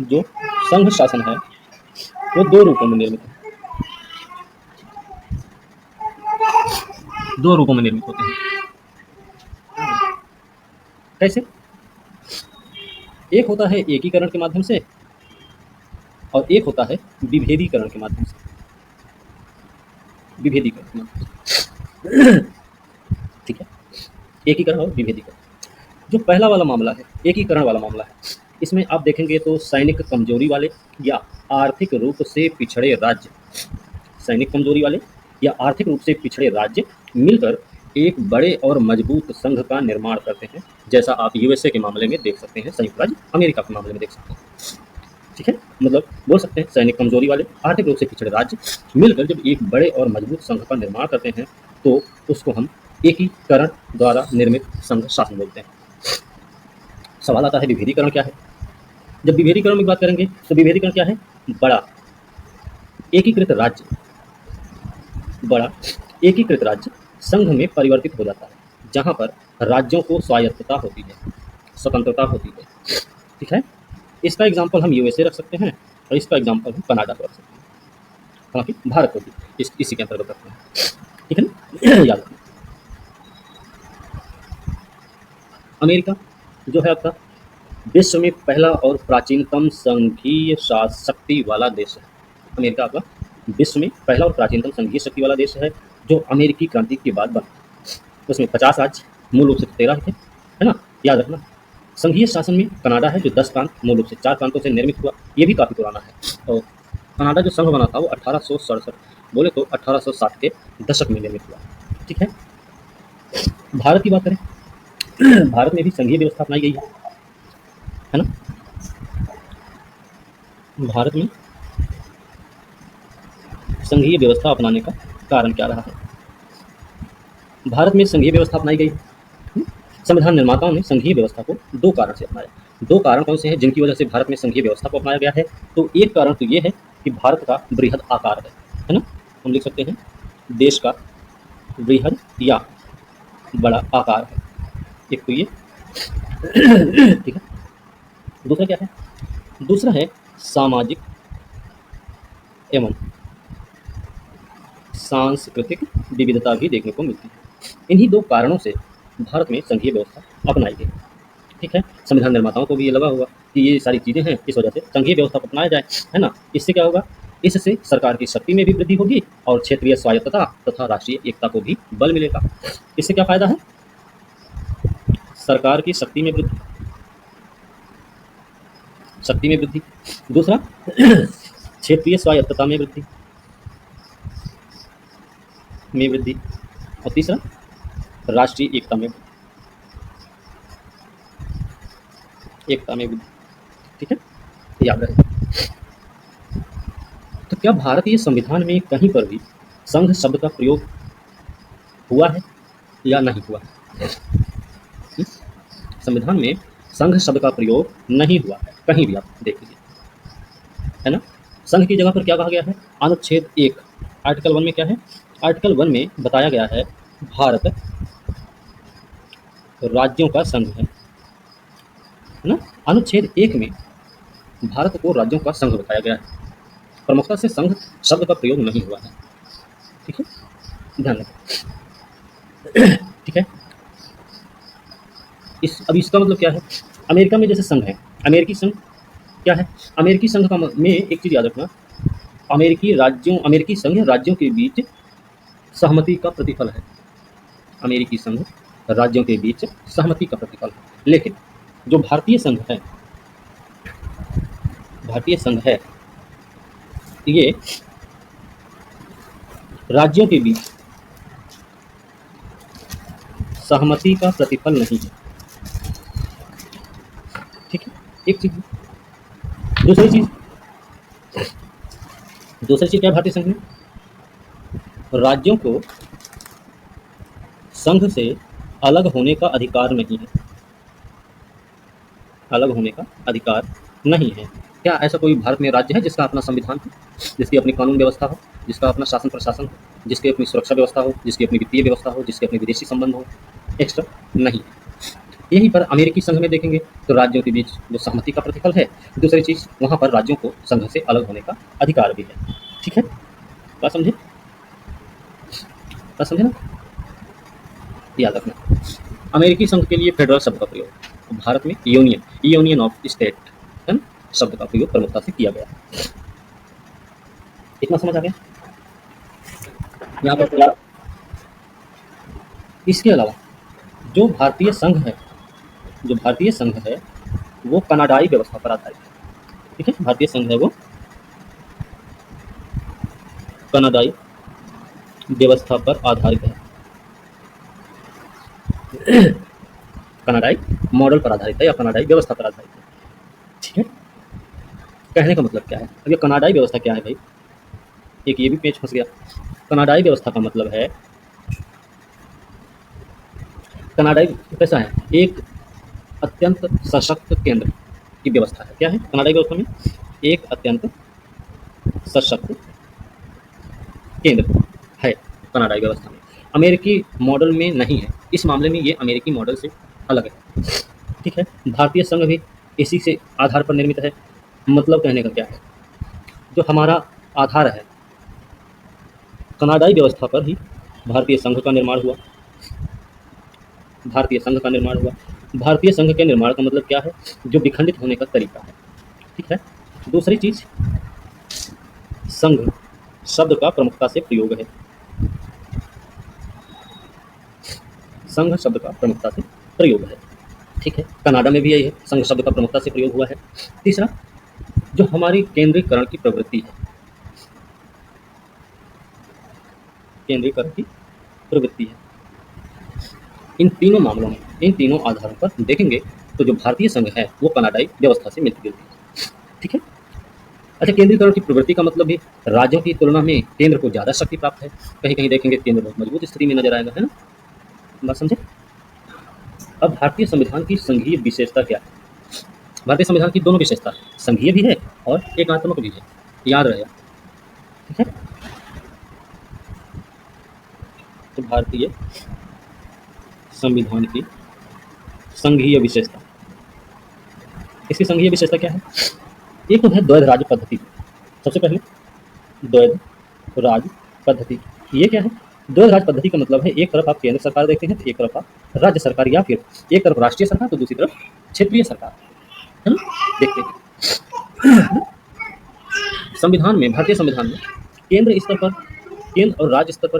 जो संघ शासन है वो दो रूपों में निर्मित है, दो रूपों में निर्मित होते हैं। कैसे? एक होता है एकीकरण के माध्यम से और एक होता है विभेदीकरण के माध्यम से। विभेदीकरण के माध्यम से। ठीक है, एकीकरण और विभेदीकरण। जो पहला वाला मामला है, एकीकरण वाला मामला है, इसमें आप देखेंगे तो सैनिक कमजोरी वाले या आर्थिक रूप से पिछड़े राज्य, सैनिक कमजोरी वाले या आर्थिक रूप से पिछड़े राज्य मिलकर एक बड़े और मजबूत संघ का निर्माण करते हैं, जैसा आप यूएसए के मामले में देख सकते हैं, संयुक्त राज्य अमेरिका के मामले में देख सकते हैं। ठीक है, मतलब बोल सकते हैं सैनिक कमजोरी वाले आर्थिक रूप से पिछड़े राज्य मिलकर जब एक बड़े और मजबूत संघ का निर्माण करते हैं तो उसको हम एकीकरण द्वारा निर्मित संघ शासन बोलते हैं। सवाल आता है विभेदीकरण क्या है? जब विभेदीकरण की बात करेंगे तो विभेदीकरण क्या है? बड़ा एकीकृत राज्य, बड़ा एकीकृत राज्य संघ में परिवर्तित हो जाता है, जहां पर राज्यों को स्वायत्तता होती है, स्वतंत्रता होती है। ठीक है, इसका एग्जाम्पल हम यूएसए रख सकते हैं और इसका एग्जाम्पल हम कनाडा को रख सकते हैं, हालांकि भारत को भी इसी के अंतर्गत रखते हैं। ठीक है ना, याद रखना। अमेरिका जो है आपका विश्व में पहला और प्राचीनतम संघीय शक्ति वाला देश है। अमेरिका आपका विश्व में पहला और प्राचीनतम संघीय शक्ति वाला देश है, जो अमेरिकी क्रांति के बाद बना। उसमें 50 राज्य, मूल रूप से 13 थे, है ना, याद रखना। संघीय शासन में कनाडा है जो 10 प्रांत, मूल रूप से 4 प्रांतों से निर्मित हुआ, ये भी काफ़ी पुराना है। और कनाडा जो संघ बना था वो 1867 बोले तो 1860 के दशक में निर्मित हुआ। ठीक है, भारत की बात करें, भारत में भी संघीय व्यवस्था अपनाई गई है ना। भारत में संघीय व्यवस्था अपनाने का कारण क्या रहा है? भारत में संघीय व्यवस्था अपनाई गई। संविधान निर्माताओं ने संघीय व्यवस्था को दो कारण से अपनाया। दो कारण कौन से हैं जिनकी वजह से भारत में संघीय व्यवस्था को अपनाया गया है? तो एक कारण तो ये है कि भारत का बृहद आकार है ना, हम लिख सकते हैं देश का बृहद या बड़ा आकार है, एक तो ये। ठीक है, दूसरा क्या है? दूसरा है सामाजिक एवं सांस्कृतिक विविधता भी देखने को मिलती है। इन्हीं दो कारणों से भारत में संघीय व्यवस्था अपनाई गई। ठीक है, संविधान निर्माताओं को भी ये लगा होगा कि ये सारी चीज़ें हैं, इस वजह से संघीय व्यवस्था को अपनाया जाए, है ना। इससे क्या होगा? इससे सरकार की शक्ति में भी वृद्धि होगी और क्षेत्रीय स्वायत्तता तथा राष्ट्रीय एकता को भी बल मिलेगा। इससे क्या फायदा है? सरकार की शक्ति में वृद्धि, शक्ति में वृद्धि। दूसरा क्षेत्रीय स्वायत्तता में वृद्धि, और तीसरा राष्ट्रीय एकता में वृद्धि। ठीक है, याद रहे। तो क्या भारतीय संविधान में कहीं पर भी संघ शब्द का प्रयोग हुआ है या नहीं हुआ? संविधान में संघ शब्द का प्रयोग नहीं हुआ है, कहीं भी आप देख लीजिए, है ना। संघ की जगह पर क्या कहा गया है? अनुच्छेद 1 आर्टिकल 1 में क्या है? आर्टिकल 1 में बताया गया है भारत राज्यों का संघ है ना। अनुच्छेद 1 में भारत को राज्यों का संघ बताया गया है, प्रमुखता से संघ शब्द का प्रयोग नहीं हुआ है। ठीक है, ध्यान रखें। ठीक है, अब इसका मतलब क्या है? अमेरिका में जैसे संघ है, अमेरिकी संघ क्या है? अमेरिकी संघ का में एक चीज़ याद रखना, अमेरिकी संघ राज्यों के बीच सहमति का प्रतिफल है। अमेरिकी संघ राज्यों के बीच सहमति का प्रतिफल है। लेकिन जो भारतीय संघ है ये राज्यों के बीच सहमति का प्रतिफल नहीं है। ठीक है, एक चीज। दूसरी चीज क्या है भारतीय संघ में? राज्यों को संघ से अलग होने का अधिकार नहीं है। अलग होने का अधिकार नहीं है। क्या ऐसा कोई भारत में राज्य है जिसका अपना संविधान हो, जिसकी अपनी कानून व्यवस्था हो, जिसका अपना शासन प्रशासन हो, जिसकी अपनी सुरक्षा व्यवस्था हो, जिसकी अपनी वित्तीय व्यवस्था हो, जिसके अपने विदेशी संबंध हो? एक्स्ट्रा नहीं। यहीं पर अमेरिकी संघ में देखेंगे तो राज्यों के बीच जो सहमति का प्रतिफल है। दूसरी चीज, वहां पर राज्यों को संघ से अलग होने का अधिकार भी है। ठीक है, बात समझे ना? याद रखना, अमेरिकी संघ के लिए फेडरल शब्द का प्रयोग, भारत में यूनियन ऑफ स्टेट है ना, शब्द का प्रयोग प्रमुखता से किया गया। इतना समझ आ गया यहाँ पर? इसके अलावा जो भारतीय संघ है वो कनाडाई व्यवस्था पर आधारित है। ठीक है, भारतीय संघ है वो कनाडाई व्यवस्था पर आधारित है। कनाडाई मॉडल पर आधारित है या कनाडाई व्यवस्था पर आधारित है। ठीक है, कहने का मतलब क्या है? अब ये कनाडाई व्यवस्था क्या है भाई? एक ये भी पेच फंस गया। कनाडाई व्यवस्था का मतलब है, कनाडाई कैसा है? एक अत्यंत सशक्त केंद्र की व्यवस्था है। क्या है कनाडाई व्यवस्था में? एक अत्यंत सशक्त केंद्र है कनाडाई व्यवस्था में। अमेरिकी मॉडल में नहीं है। इस मामले में ये अमेरिकी मॉडल से अलग है। ठीक है, भारतीय संघ भी इसी से आधार पर निर्मित है। मतलब कहने का क्या है, जो हमारा आधार है कनाडाई व्यवस्था पर ही भारतीय संघ का निर्माण हुआ। भारतीय संघ के निर्माण का मतलब क्या है? जो विखंडित होने का तरीका है। ठीक है, दूसरी चीज, संघ शब्द का प्रमुखता से प्रयोग है। संघ शब्द का प्रमुखता से प्रयोग है। ठीक है, कनाडा में भी यही है, संघ शब्द का प्रमुखता से प्रयोग हुआ है। तीसरा, जो हमारी केंद्रीकरण की प्रवृत्ति है, इन तीनों मामलों में, इन तीनों आधारों पर देखेंगे तो जो भारतीय संघ है वो कनाडाई व्यवस्था से मिलती जुलती है। ठीक है, अच्छा, केंद्रीकरण की प्रवृत्ति का मतलब भी राज्यों की तुलना में केंद्र को ज़्यादा शक्ति प्राप्त है। कहीं कहीं देखेंगे केंद्र बहुत मजबूत स्थिति में नजर आएगा, है ना? बात समझे? अब भारतीय संविधान की संघीय विशेषता क्या है? भारतीय संविधान की दोनों विशेषता है, संघीय भी है और एकात्मक भी है, याद रहेगा। ठीक है, तो भारतीय संविधान की संघीय विशेषता, इसकी संघीय विशेषता क्या है? एक तो है द्वैध राज्य पद्धति। सबसे पहले द्वैध राज्य पद्धति। ये क्या है? द्वैध राज्य पद्धति का मतलब है एक तरफ आप केंद्र सरकार देखते हैं तो एक तरफ आप राज्य सरकार, या फिर एक तरफ राष्ट्रीय सरकार तो दूसरी तरफ क्षेत्रीय सरकार, है ना, देखते हैं। संविधान में, भारतीय संविधान में केंद्र और राज्य स्तर पर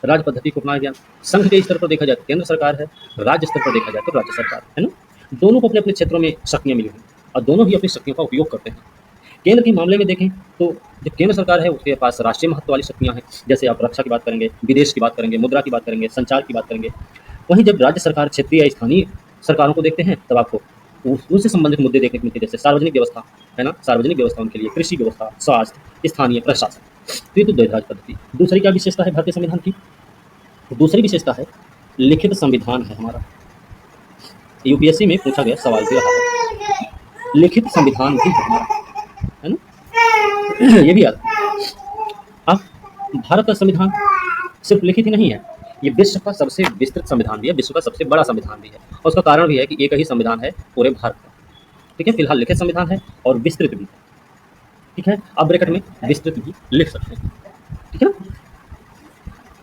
राज्य पद्धति को अपनाया गया। संघ के स्तर पर देखा जाए तो केंद्र सरकार है, राज्य स्तर पर देखा जाए तो राज्य सरकार है ना। दोनों को अपने अपने क्षेत्रों में शक्तियां मिली हुई और दोनों ही अपनी शक्तियों का उपयोग करते हैं। केंद्र के मामले में देखें तो जो केंद्र सरकार है उसके पास राष्ट्रीय महत्व वाली शक्तियां हैं, जैसे आप रक्षा की बात करेंगे, विदेश की बात करेंगे, मुद्रा की बात करेंगे, संचार की बात करेंगे। वहीं जब राज्य सरकार क्षेत्रीय या स्थानीय सरकारों को देखते हैं तब आपको उससे संबंधित मुद्दे देखने को मिलते हैं, जैसे सार्वजनिक व्यवस्था, है ना, सार्वजनिक व्यवस्था उनके लिए कृषि व्यवस्था, स्वास्थ्य, स्थानीय प्रशासन। तो ये तो द्वैध राज्य पद्धति। दूसरी क्या विशेषता है भारतीय संविधान की? दूसरी विशेषता है लिखित संविधान है हमारा। यूपीएससी में पूछा गया सवाल भी रहा है, लिखित संविधान भी हमारा, है ना, ये भी याद। अब भारत का संविधान सिर्फ लिखित ही नहीं है, ये विश्व का सबसे विस्तृत संविधान भी है, विश्व का सबसे बड़ा संविधान भी है। और उसका कारण भी है कि एक ही संविधान है पूरे भारत का। ठीक है, फिलहाल लिखित संविधान है और विस्तृत भी है। ठीक है, आप ब्रैकेट में विस्तृत भी लिख सकते हैं। ठीक है ना,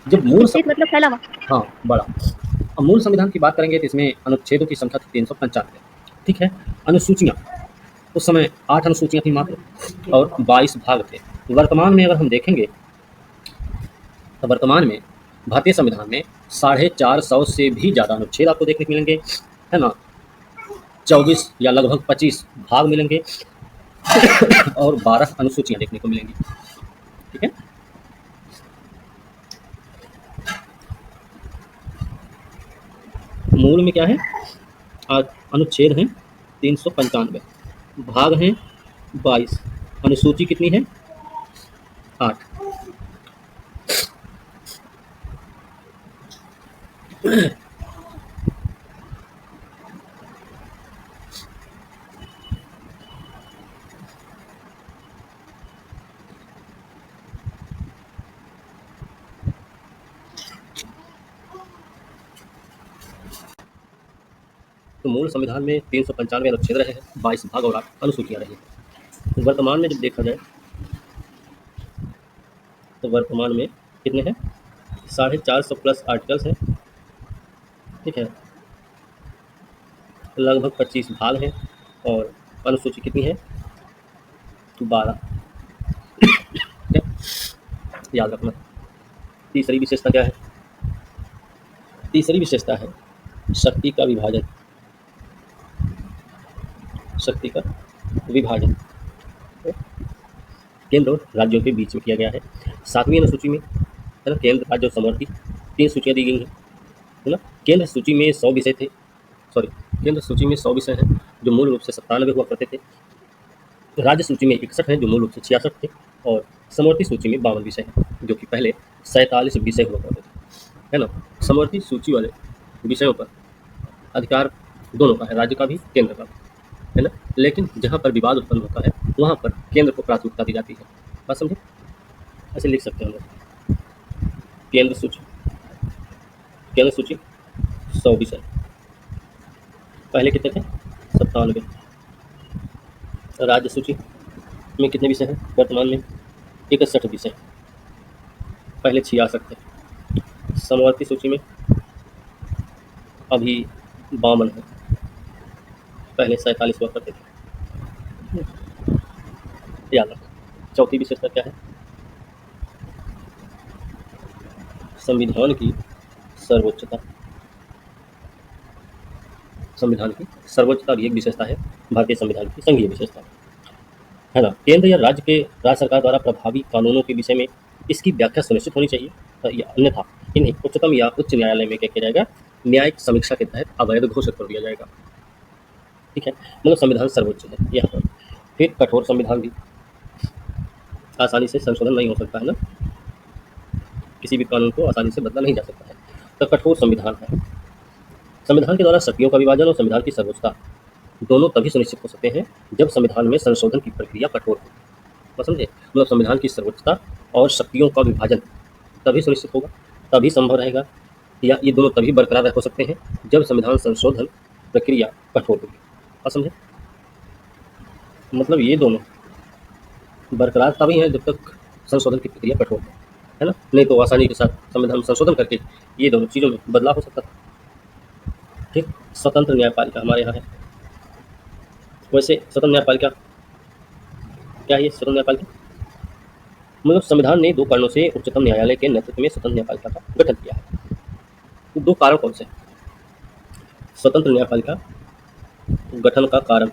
जब मूल मतलब फैला हुआ, हाँ, बड़ा। अब मूल संविधान की बात करेंगे तो इसमें अनुच्छेदों की संख्या थी 395। ठीक है, अनुसूचियाँ उस समय 8 अनुसूचियाँ थी मात्र और 22 भाग थे। वर्तमान में अगर हम देखेंगे वर्तमान में भारतीय संविधान में 450 से भी ज़्यादा अनुच्छेद आपको देखने को मिलेंगे, है ना। 24 या लगभग 25 भाग मिलेंगे और 12 अनुसूचियां देखने को मिलेंगी। ठीक है। मूल में क्या है, अनुच्छेद हैं 395, भाग हैं 22, अनुसूची कितनी है 8। तो मूल संविधान में 395 अनुच्छेद रहे हैं, 22 भाग और 8 अनुसूचियां रही हैं। वर्तमान में जब देखा जाए तो वर्तमान में कितने हैं, 450 प्लस आर्टिकल्स हैं। ठीक है, लगभग 25 भाग हैं और अनुसूची कितनी है 12। ठीक है, याद रखना। तीसरी विशेषता क्या है, तीसरी विशेषता है शक्ति का विभाजन। शक्ति का विभाजन केंद्र और राज्यों के बीच में किया गया है। 7वीं अनुसूची में, है ना, केंद्र, राज्य और समवर्ती 3 सूचियां दी गई हैं, है ना। केंद्र सूची में 100 विषय थे, केंद्र सूची में 100 विषय हैं जो मूल रूप से 97 हुआ करते थे। राज्य सूची में 61 है जो मूल रूप से 66 थे, और समवर्ती सूची में 52 विषय हैं जो कि पहले 47 विषय हुआ करते थे, है ना। समवर्ती सूची वाले विषयों पर अधिकार दोनों का है, राज्य का भी केंद्र का भी, है ना। लेकिन जहाँ पर विवाद उत्पन्न होता है वहाँ पर केंद्र को प्राथमिकता दी जाती है। बात समझे, ऐसे लिख सकते हैं हम लोग। केंद्र सूची 100 विषय, पहले कितने थे 97। राज्य सूची में कितने विषय हैं वर्तमान में 61 विषय, पहले 66 थे। समवर्ती सूची में अभी 52 है, पहले 47 हुआ करते थे, याद रखो। चौथी विशेषता क्या है, संविधान की सर्वोच्चता। संविधान की सर्वोच्चता भी एक विशेषता है भारतीय संविधान की, संघीय विशेषता है ना। केंद्र या राज्य सरकार द्वारा प्रभावी कानूनों के विषय में इसकी व्याख्या सुनिश्चित होनी चाहिए, या अन्यथा इन्हें उच्चतम या उच्च न्यायालय में क्या किया जाएगा, न्यायिक समीक्षा के तहत अवैध घोषित कर दिया जाएगा। ठीक है, मतलब संविधान सर्वोच्च है यहाँ पर। फिर कठोर संविधान भी आसानी से संशोधन नहीं हो सकता है ना, किसी भी कानून को आसानी से बदला नहीं जा सकता है, तो कठोर संविधान है। संविधान के द्वारा शक्तियों का विभाजन और संविधान की सर्वोच्चता दोनों तभी सुनिश्चित हो सकते हैं जब संविधान में संशोधन की प्रक्रिया कठोर हो। समझे, मतलब संविधान की सर्वोच्चता और शक्तियों का विभाजन तभी सुनिश्चित होगा, तभी संभव रहेगा, या ये दोनों तभी बरकरार हो सकते हैं जब संविधान संशोधन प्रक्रिया कठोर होगी। समझे, मतलब ये दोनों बरकरार तभी हैं जब तक संशोधन की प्रक्रिया कठोर है ना, नहीं तो आसानी के साथ संविधान संशोधन करके ये दोनों चीज़ों में बदलाव हो सकता था। ठीक, स्वतंत्र न्यायपालिका हमारे यहाँ है। वैसे स्वतंत्र न्यायपालिका क्या है, ये स्वतंत्र न्यायपालिका मतलब संविधान ने 2 कारणों से उच्चतम न्यायालय के नेतृत्व में स्वतंत्र न्यायपालिका का गठन किया है। तो 2 कारण कौन से, स्वतंत्र न्यायपालिका गठन का कारण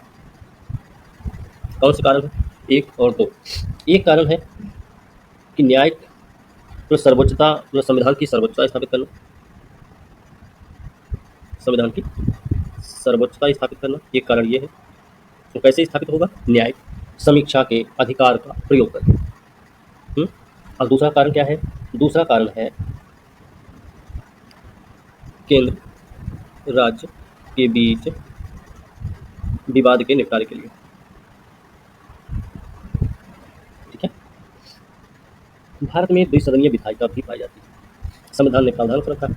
कौन से कारण है, 1 और 2। एक कारण है कि न्यायिक सर्वोच्चता, संविधान की सर्वोच्चता स्थापित करना, संविधान की सर्वोच्चता स्थापित करना, एक कारण ये है। तो कैसे स्थापित होगा, न्यायिक समीक्षा के अधिकार का प्रयोग करके। और दूसरा कारण क्या है, दूसरा कारण है केंद्र राज्य के बीच विवाद के निपटारे के लिए। ठीक है, भारत में द्विसदनीय विधायिका भी पाई जाती है, संविधान ने प्रावधान कर रखा है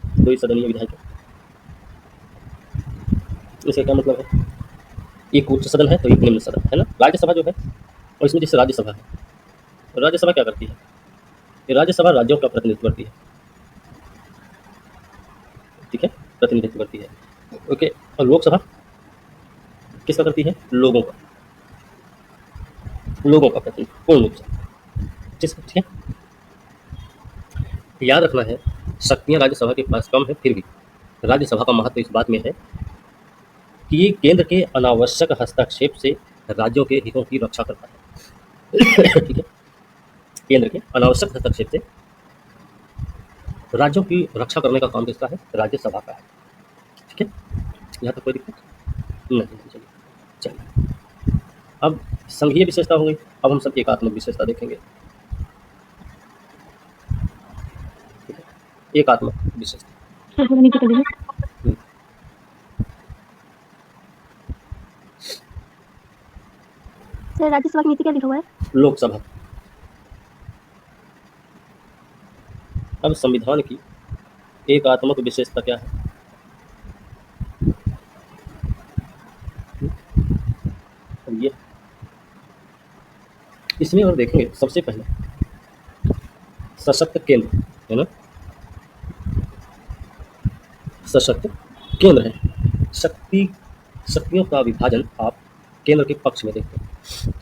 द्विसदनीय विधायिका। इसका क्या मतलब है, एक उच्च सदन है तो एक निम्न सदन है ना। राज्यसभा जो है, और इसमें जैसे राज्यसभा है, तो राज्यसभा क्या करती है, ये राज्यसभा राज्यों का प्रतिनिधित्व करती है। ठीक है, प्रतिनिधित्व करती है। ओके, और लोकसभा किसका करती है, लोगों का, लोगों का प्रतिनिधित्व पूर्ण रूप से। ठीक है, याद रखना है, शक्तियाँ राज्यसभा के पास कम है, फिर भी राज्यसभा का महत्व इस बात में है कि ये केंद्र के अनावश्यक हस्तक्षेप से राज्यों के हितों की रक्षा करता है। ठीक है, केंद्र के अनावश्यक हस्तक्षेप से राज्यों की रक्षा करने का काम किसका है? राज्यसभा का है। ठीक है, यहाँ तक कोई दिक्कत नहीं है। चलिए चलिए, अब संघीय विशेषता हो गई, अब हम सब एकात्मक विशेषता देखेंगे। ठीक है, एकात्मक विशेषता। नीचे कर दीजिए। सर राज्यसभा की नीति क्या लिखा हुआ है? लोकसभा। अब संविधान की एकात्मक विशेषता क्या है? अब ये इसमें और देखेंगे, सबसे पहले सशक्त केंद्र है ना, सशक्त केंद्र है। शक्तियों का विभाजन आप केंद्र के पक्ष में देखते हैं।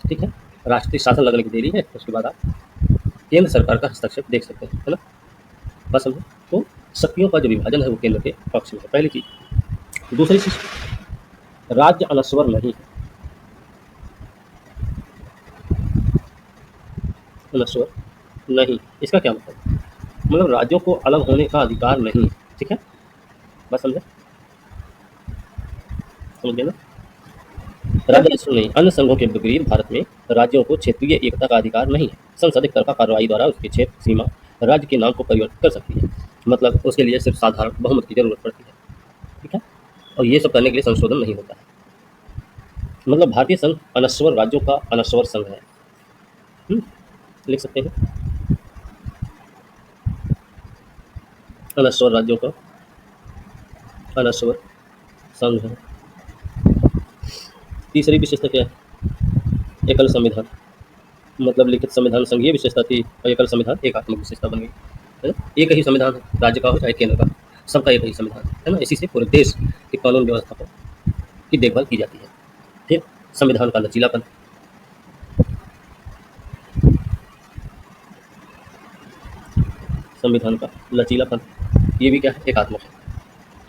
ठीक है, राष्ट्रीय शासन लगने की देरी है, उसके बाद आप केंद्र सरकार का हस्तक्षेप देख सकते हैं, है ना। बस समझो, तो शक्तियों का जो विभाजन है वो केंद्र के पक्ष में है, पहली चीज। दूसरी चीज, राज्य अनस्वर नहीं है। अनस्वर नहीं, इसका क्या मतलब? मतलब राज्यों को अलग होने का अधिकार नहीं है। ठीक है, बस समझे, समझ गए ना। राज्य अनस्वर नहीं, अन्य संघों के विपरीत भारत में राज्यों को क्षेत्रीय एकता का अधिकार नहीं है। संसद एक तरफा कार्रवाई द्वारा उसके क्षेत्र सीमा राज्य के नाम को परिवर्तित कर सकती है, मतलब उसके लिए सिर्फ साधारण बहुमत की जरूरत पड़ती है। ठीक है, और ये सब करने के लिए संशोधन नहीं होता है। मतलब भारतीय संघ अनस्वर राज्यों का अनस्वर संघ है। लिख सकते हैं, अनस्वर राज्यों का अनस्वर संघ है। तीसरी विशेषता क्या है? एकल संविधान। मतलब लिखित संविधान संघीय विशेषता थी और एकल संविधान एकात्मक विशेषता बन गई, है ना। एक ही संविधान है, राज्य का हो चाहे केंद्र का, सबका एक ही संविधान है ना। इसी से पूरे देश की कानून व्यवस्था पर की देखभाल की जाती है। फिर संविधान का लचीलापन, संविधान का लचीलापन, ये भी क्या है? एकात्मक है।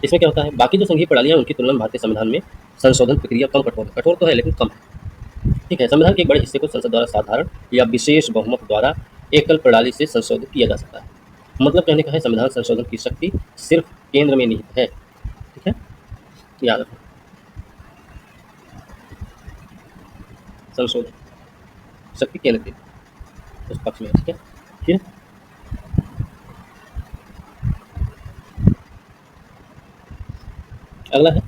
इसमें क्या होता है, बाकी जो संघीय प्रणालियां उनकी तुलना में भारतीय संविधान में संशोधन प्रक्रिया कम कठोर है। कठोर तो है लेकिन कम है। ठीक है, संविधान के एक बड़े हिस्से को संसद द्वारा साधारण या विशेष बहुमत द्वारा एकल प्रणाली से संशोधित किया जा सकता है। मतलब कहने का है, संविधान संशोधन की शक्ति सिर्फ केंद्र में निहित है। ठीक है, याद रखो, संशोधन शक्ति केंद्र के उस पक्ष में है। ठीक है, फिर अगला है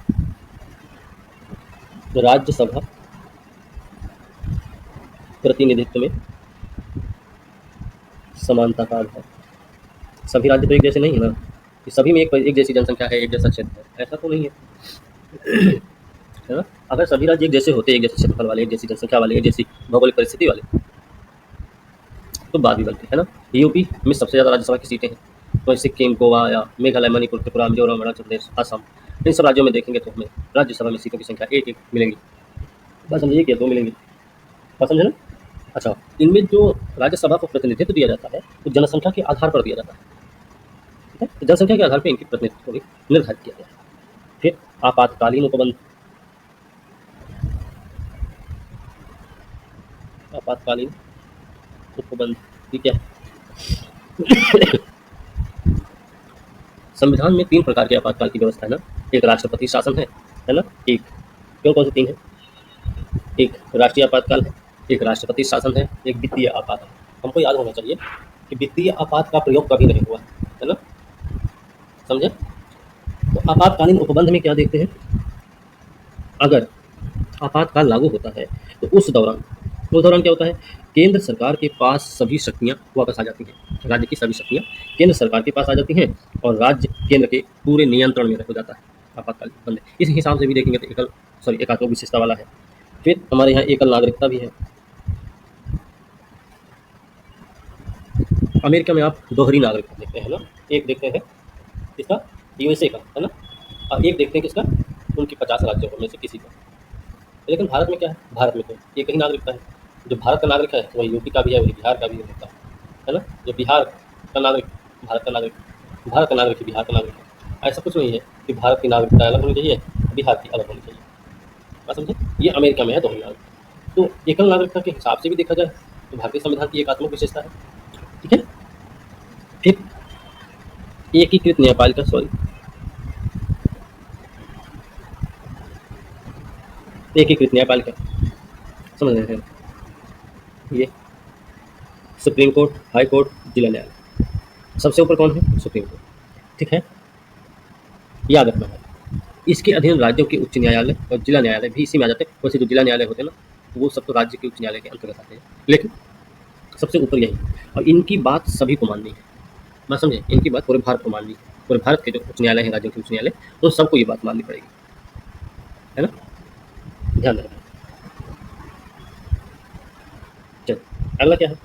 राज्यसभा प्रतिनिधित्व में समानता का अभाव। सभी राज्य तो एक जैसे नहीं है ना, कि सभी में एक जैसी जनसंख्या है, एक जैसा क्षेत्र है, ऐसा तो नहीं है, है ना। अगर सभी राज्य एक जैसे होते, एक जैसे क्षेत्रफल वाले, एक जैसी जनसंख्या वाले, एक जैसी भौगोलिक परिस्थिति वाले, तो बात भी बनती है ना। यूपी में सबसे ज़्यादा राज्यसभा की सीटें हैं, तो सिक्किम, गोवा या मेघालय, मणिपुर, त्रिपुरा, मिजोरम, अरुणाचल प्रदेश, असम, इन सब राज्यों में देखेंगे तो हमें राज्यसभा में सीटों की संख्या एक एक मिलेंगी। बस समझिए कि 2 मिलेंगी, बस समझे ना। अच्छा, इनमें जो राज्यसभा को प्रतिनिधित्व दिया जाता है तो जनसंख्या के आधार पर दिया जाता है। ठीक है, तो जनसंख्या के आधार पर इनकी प्रतिनिधित्व को भी निर्धारित किया गया है। फिर आपातकालीन उपबंध, आपातकालीन उपबंध ये क्या है? संविधान में 3 प्रकार के आपातकाल की व्यवस्था है ना। एक राष्ट्रपति शासन है ना। एक कौन से 3 है? एक राष्ट्रीय आपातकाल है, एक राष्ट्रपति शासन है, एक वित्तीय आपात है। हमको याद होना चाहिए कि वित्तीय आपात का प्रयोग कभी नहीं हुआ है ना, समझे। तो आपातकालीन उपबंध में क्या देखते हैं, अगर आपातकाल लागू होता है तो उस दौरान क्या होता है, केंद्र सरकार के पास सभी शक्तियां वापस आ जाती हैं। राज्य की सभी शक्तियां केंद्र सरकार के पास आ जाती हैं और राज्य केंद्र के पूरे नियंत्रण में हो जाता है। आपातकालीन उपबंध इस हिसाब से भी देखेंगे तो एकात्मक विशेषता वाला है। फिर हमारे यहाँ एकल नागरिकता भी है। अमेरिका में आप दोहरी नागरिकता देखते हैं ना, एक देखते हैं किसका, यूएसए का, है ना, और एक देखते हैं किसका, उनके 50 राज्यों में से किसी का। लेकिन भारत में क्या है, भारत में तो एक ही नागरिकता है। जो भारत का नागरिक है वही यूपी का भी है, वही बिहार का भी होता है ना। जो बिहार का नागरिक भारत का नागरिक, भारत का नागरिक ही बिहार का नागरिक है। ऐसा कुछ नहीं है कि भारत की नागरिकता अलग होनी चाहिए, बिहार की अलग होनी चाहिए। बात समझे? ये अमेरिका में है दोनों नागरिकता। तो एकल नागरिकता के हिसाब से भी देखा जाए तो भारतीय संविधान की एकात्मक विशेषता है। ठीक है। फिर एकीकृत न्यायपालिका, सॉरी, एकीकृत न्यायपालिका समझ रहे हैं? ये सुप्रीम कोर्ट, हाई कोर्ट, जिला न्यायालय, सबसे ऊपर कौन है? Supreme court. ठीक है, याद रखना है। इसके अधीन राज्यों के उच्च न्यायालय और जिला न्यायालय भी इसी में आ जाते हैं। वैसे जो जिला न्यायालय होते हैं ना, वो सब तो राज्य के उच्च न्यायालय के अंतर्गत आते हैं, लेकिन सबसे ऊपर यही है। और इनकी बात सभी को माननी है। मैं समझे, इनकी बात पूरे भारत को माननी है। पूरे भारत के जो उच्च न्यायालय हैं, राज्यों के उच्च न्यायालय, उन सबको ये बात माननी पड़ेगी, है ना? ध्यान रखना। चल, अगला क्या है?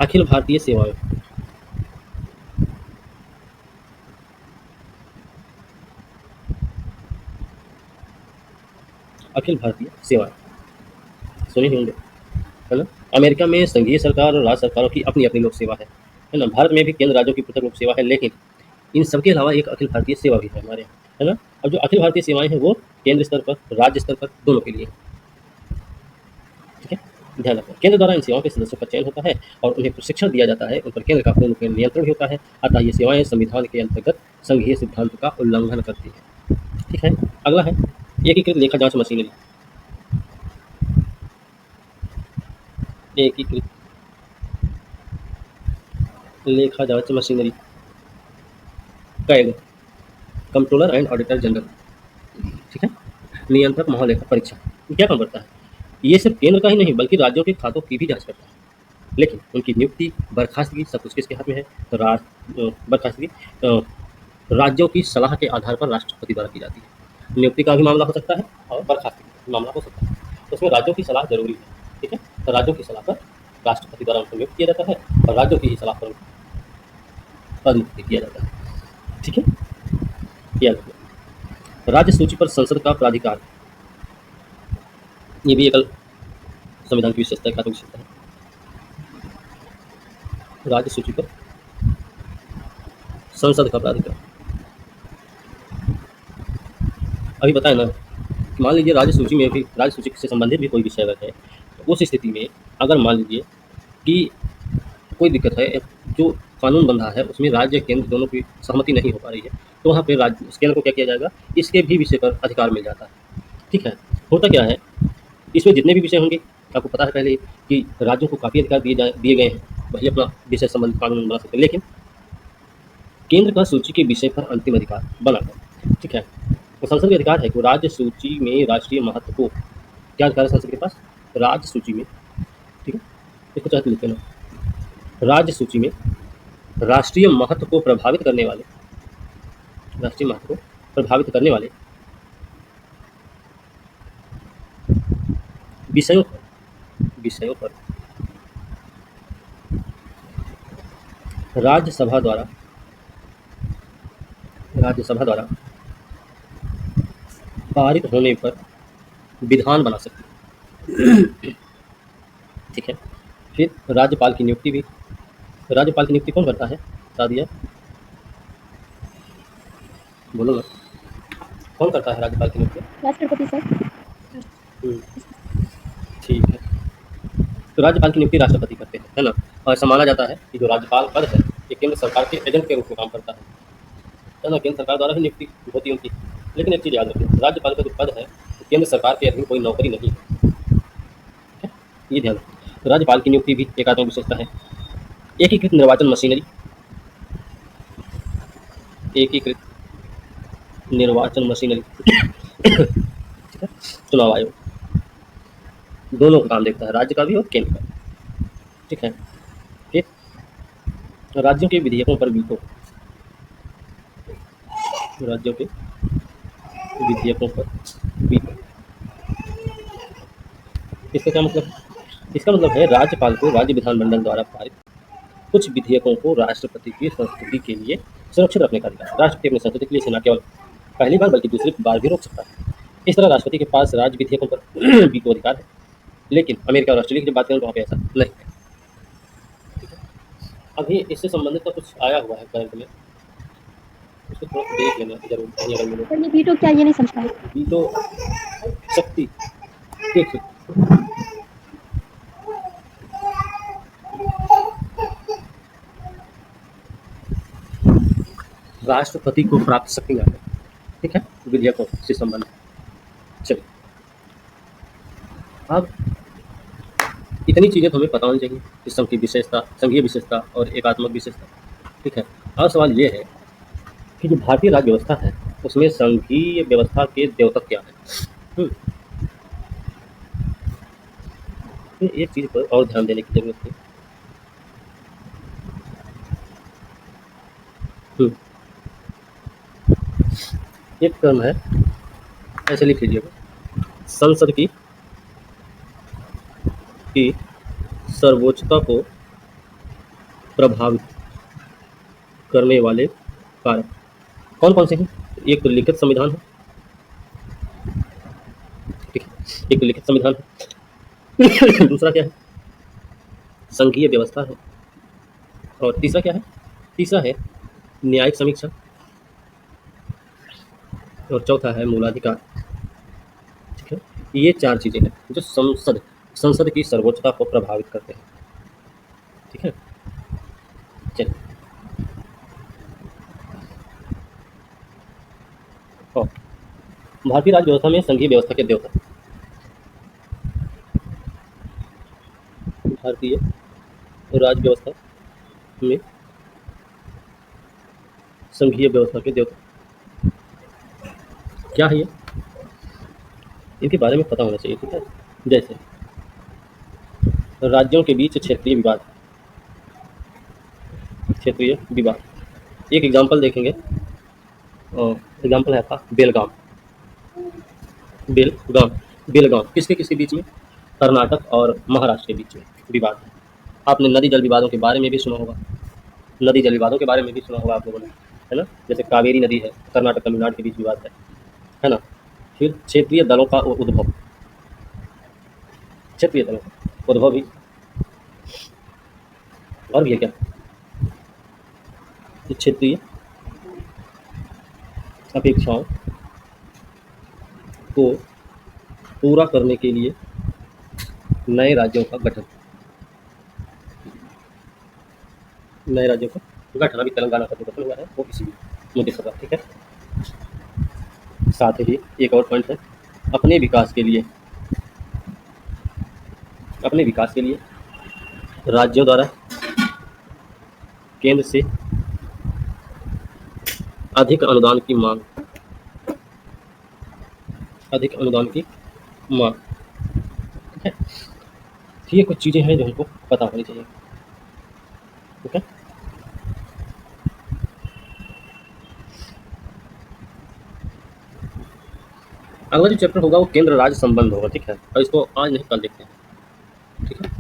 अखिल भारतीय सेवाएं। अखिल भारतीय सेवाएं सुनी होंगे, है ना? अमेरिका में संघीय सरकार और राज्य सरकारों की अपनी अपनी लोक सेवा है ना? भारत में भी केंद्र राज्यों की पृथक लोक सेवा है, लेकिन इन सबके अलावा एक अखिल भारतीय सेवा भी है हमारे यहाँ, है ना? अब जो अखिल भारतीय सेवाएं हैं वो केंद्र स्तर पर, राज्य स्तर पर, दोनों के लिए है। ठीक है, ध्यान रखना। केंद्र द्वारा इन सेवाओं के सदस्यों का चयन होता है और उन्हें प्रशिक्षण दिया जाता है। उन पर केंद्र का पूर्ण रूप से नियंत्रण भी होता है। अतः ये सेवाएं संविधान के अंतर्गत संघीय सिद्धांत का उल्लंघन करती है। ठीक है, अगला है एकीकृत लेखा जांच मशीनरी। एकीकृत लेखा जांच machinery, CAG, controller and auditor general. ठीक है, नियंत्रक महालेखा परीक्षक। ये क्या काम करता है? ये सिर्फ केंद्र का ही नहीं बल्कि राज्यों के खातों की भी जांच करता है, लेकिन उनकी नियुक्ति, बर्खास्तगी सब कुछ किसके हाथ में है? तो बर्खास्तगी राज्यों की सलाह के आधार पर राष्ट्रपति द्वारा की जाती है। नियुक्ति का भी मामला हो सकता है और बर्खास्तगी का भी मामला हो सकता है, तो उसमें राज्यों की सलाह जरूरी है। ठीक है, तो राज्यों की सलाह पर राष्ट्रपति द्वारा उनको नियुक्त किया जाता है और राज्यों की ही सलाह पर पदमुक्त किया जाता है। ठीक है, याद रखना। राज्य सूची पर संसद का प्राधिकार, ये भी एक संविधान की विशेषता, एकात्मक विशेषता है। राज्य सूची पर संसद का प्राधिकार। अभी बताया ना, मान लीजिए राज्य सूची में भी, राज्य सूची से संबंधित भी कोई विषय अगर है, तो उस स्थिति में अगर मान लीजिए कि कोई दिक्कत है, जो कानून बन रहा है उसमें राज्य केंद्र दोनों की सहमति नहीं हो पा रही है, तो वहाँ पे राज्य केंद्र को क्या किया जाएगा? इसके भी विषय पर अधिकार मिल जाता है। ठीक है, होता क्या है, इसमें जितने भी विषय होंगे, आपको पता है पहले ही कि राज्यों को काफ़ी अधिकार दिए गए हैं, वही अपना विषय संबंधित कानून बना सकते हैं, लेकिन केंद्र का सूची के विषय पर अंतिम अधिकार बना है। ठीक है, तो संसद का अधिकार है कि राज्य सूची में राष्ट्रीय महत्व को, क्या अधिकार है संसद के पास? राज्य सूची में, ठीक है, इसको चाहते लिखते ना, राज्य सूची में राष्ट्रीय महत्व को प्रभावित करने वाले, राष्ट्रीय महत्व को प्रभावित करने वाले विषयों पर राज्यसभा द्वारा पारित होने पर विधान बना सकती है। ठीक है, फिर राज्यपाल की नियुक्ति भी, राज्यपाल की नियुक्ति कौन करता है? बता दिया, बोलो ना, कौन करता है राज्यपाल की नियुक्ति? राष्ट्रपति सर। ठीक है, तो राज्यपाल की नियुक्ति राष्ट्रपति करते हैं, है ना? और ऐसा माना जाता है कि जो राज्यपाल पद है ये केंद्र सरकार के एजेंट के रूप में काम करता है ना? केंद्र सरकार द्वारा ही नियुक्ति होती है उनकी। लेकिन एक चीज़ याद रखें, राज्यपाल का जो पद है वो केंद्र सरकार के अधीन कोई नौकरी नहीं है। ठीक है, ये ध्यान रखें। तो राज्यपाल की नियुक्ति भी एकात्मक विशेषता है। एकीकृत निर्वाचन मशीनरी, एकीकृत निर्वाचन मशीनरी ठीक है, चुनाव आयोग दोनों का काम देखता है, राज्य का भी और केंद्र का भी। ठीक है, फिर राज्यों के विधेयकों पर वीटो, राज्यों के विधेयकों पर वीटो, इसका क्या मतलब है? इसका मतलब है राज्यपाल को राज्य विधानमंडल द्वारा पारित कुछ विधेयकों को राष्ट्रपति की संस्तुति के लिए सुरक्षित रखने का अधिकार। राष्ट्रपति अपनी संस्तुति के लिए न केवल पहली बार बल्कि दूसरी बार भी रोक सकता है। इस तरह राष्ट्रपति के पास राज्य विधेयकों पर वीटो अधिकार है, लेकिन अमेरिका और ऑस्ट्रेलिया की जब बात करें तो वहाँ पे ऐसा नहीं है। अभी इससे संबंधित तो कुछ आया हुआ है करंट में, उसको थोड़ा सा देख लेना जरूर कहीं अगर मिले। सर ये वीटो क्या, ये नहीं समझ पाए। वीटो शक्ति, देख राष्ट्रपति को प्राप्त शक्तियाँ हैं, ठीक है, विधेयकों से संबंधित। चलिए अब इतनी चीज़ें तो हमें पता होनी चाहिए कि संघ की विशेषता, संघीय विशेषता और एकात्मक विशेषता, ठीक है। अब सवाल ये है कि जो भारतीय राज्य व्यवस्था है उसमें संघीय व्यवस्था के द्योतक क्या है। तो एक चीज़ पर और ध्यान देने की जरूरत है। एक टर्म है, ऐसे लिख लीजिएगा, संसद की सर्वोच्चता को प्रभावित करने वाले कारक कौन कौन से हैं। एक तो लिखित संविधान है, ठीक है, एक तो लिखित संविधान है दूसरा क्या है, संघीय व्यवस्था है, और तीसरा क्या है, तीसरा है न्यायिक समीक्षा, और चौथा है मूलाधिकार, ठीक है। ये चार चीजें हैं जो संसद की सर्वोच्चता को प्रभावित करते हैं, ठीक है। चलिए और भारतीय राज्य व्यवस्था में संघीय व्यवस्था के द्योतक, भारतीय राज्य व्यवस्था में संघीय व्यवस्था के द्योतक क्या है, ये इनके बारे में पता होना चाहिए, ठीक है। जैसे राज्यों के बीच क्षेत्रीय विवाद, क्षेत्रीय विवाद, एक एग्जांपल देखेंगे, एग्जांपल है आपका बेलगाम, बेलगाम, बेलगाम किसके किसके बीच में, कर्नाटक और महाराष्ट्र के बीच में विवाद है। आपने नदी जल विवादों के बारे में भी सुना होगा, नदी जल विवादों के बारे में भी सुना होगा आप लोगों ने, है ना। जैसे कावेरी नदी है, कर्नाटक तमिलनाडु के बीच विवाद है ना। फिर क्षेत्रीय दलों का उद्भव, क्षेत्रीय दलों का उद्भव भी, और भी है क्या, क्षेत्रीय अपेक्षाओं को पूरा करने के लिए नए राज्यों का गठन, नए राज्यों का गठन, अभी तेलंगाना का जो गठन हुआ है वो इसी मुद्दे से, ठीक है। साथ ही एक और पॉइंट है, अपने विकास के लिए, अपने विकास के लिए राज्यों द्वारा केंद्र से अधिक अनुदान की मांग, अधिक अनुदान की मांग, ठीक है। तो ये कुछ चीज़ें हैं जो हमको पता होनी चाहिए, ठीक है। अगला जो चैप्टर होगा वो केंद्र राज्य संबंध होगा, ठीक है, और इसको आज नहीं कल देखते हैं, ठीक है।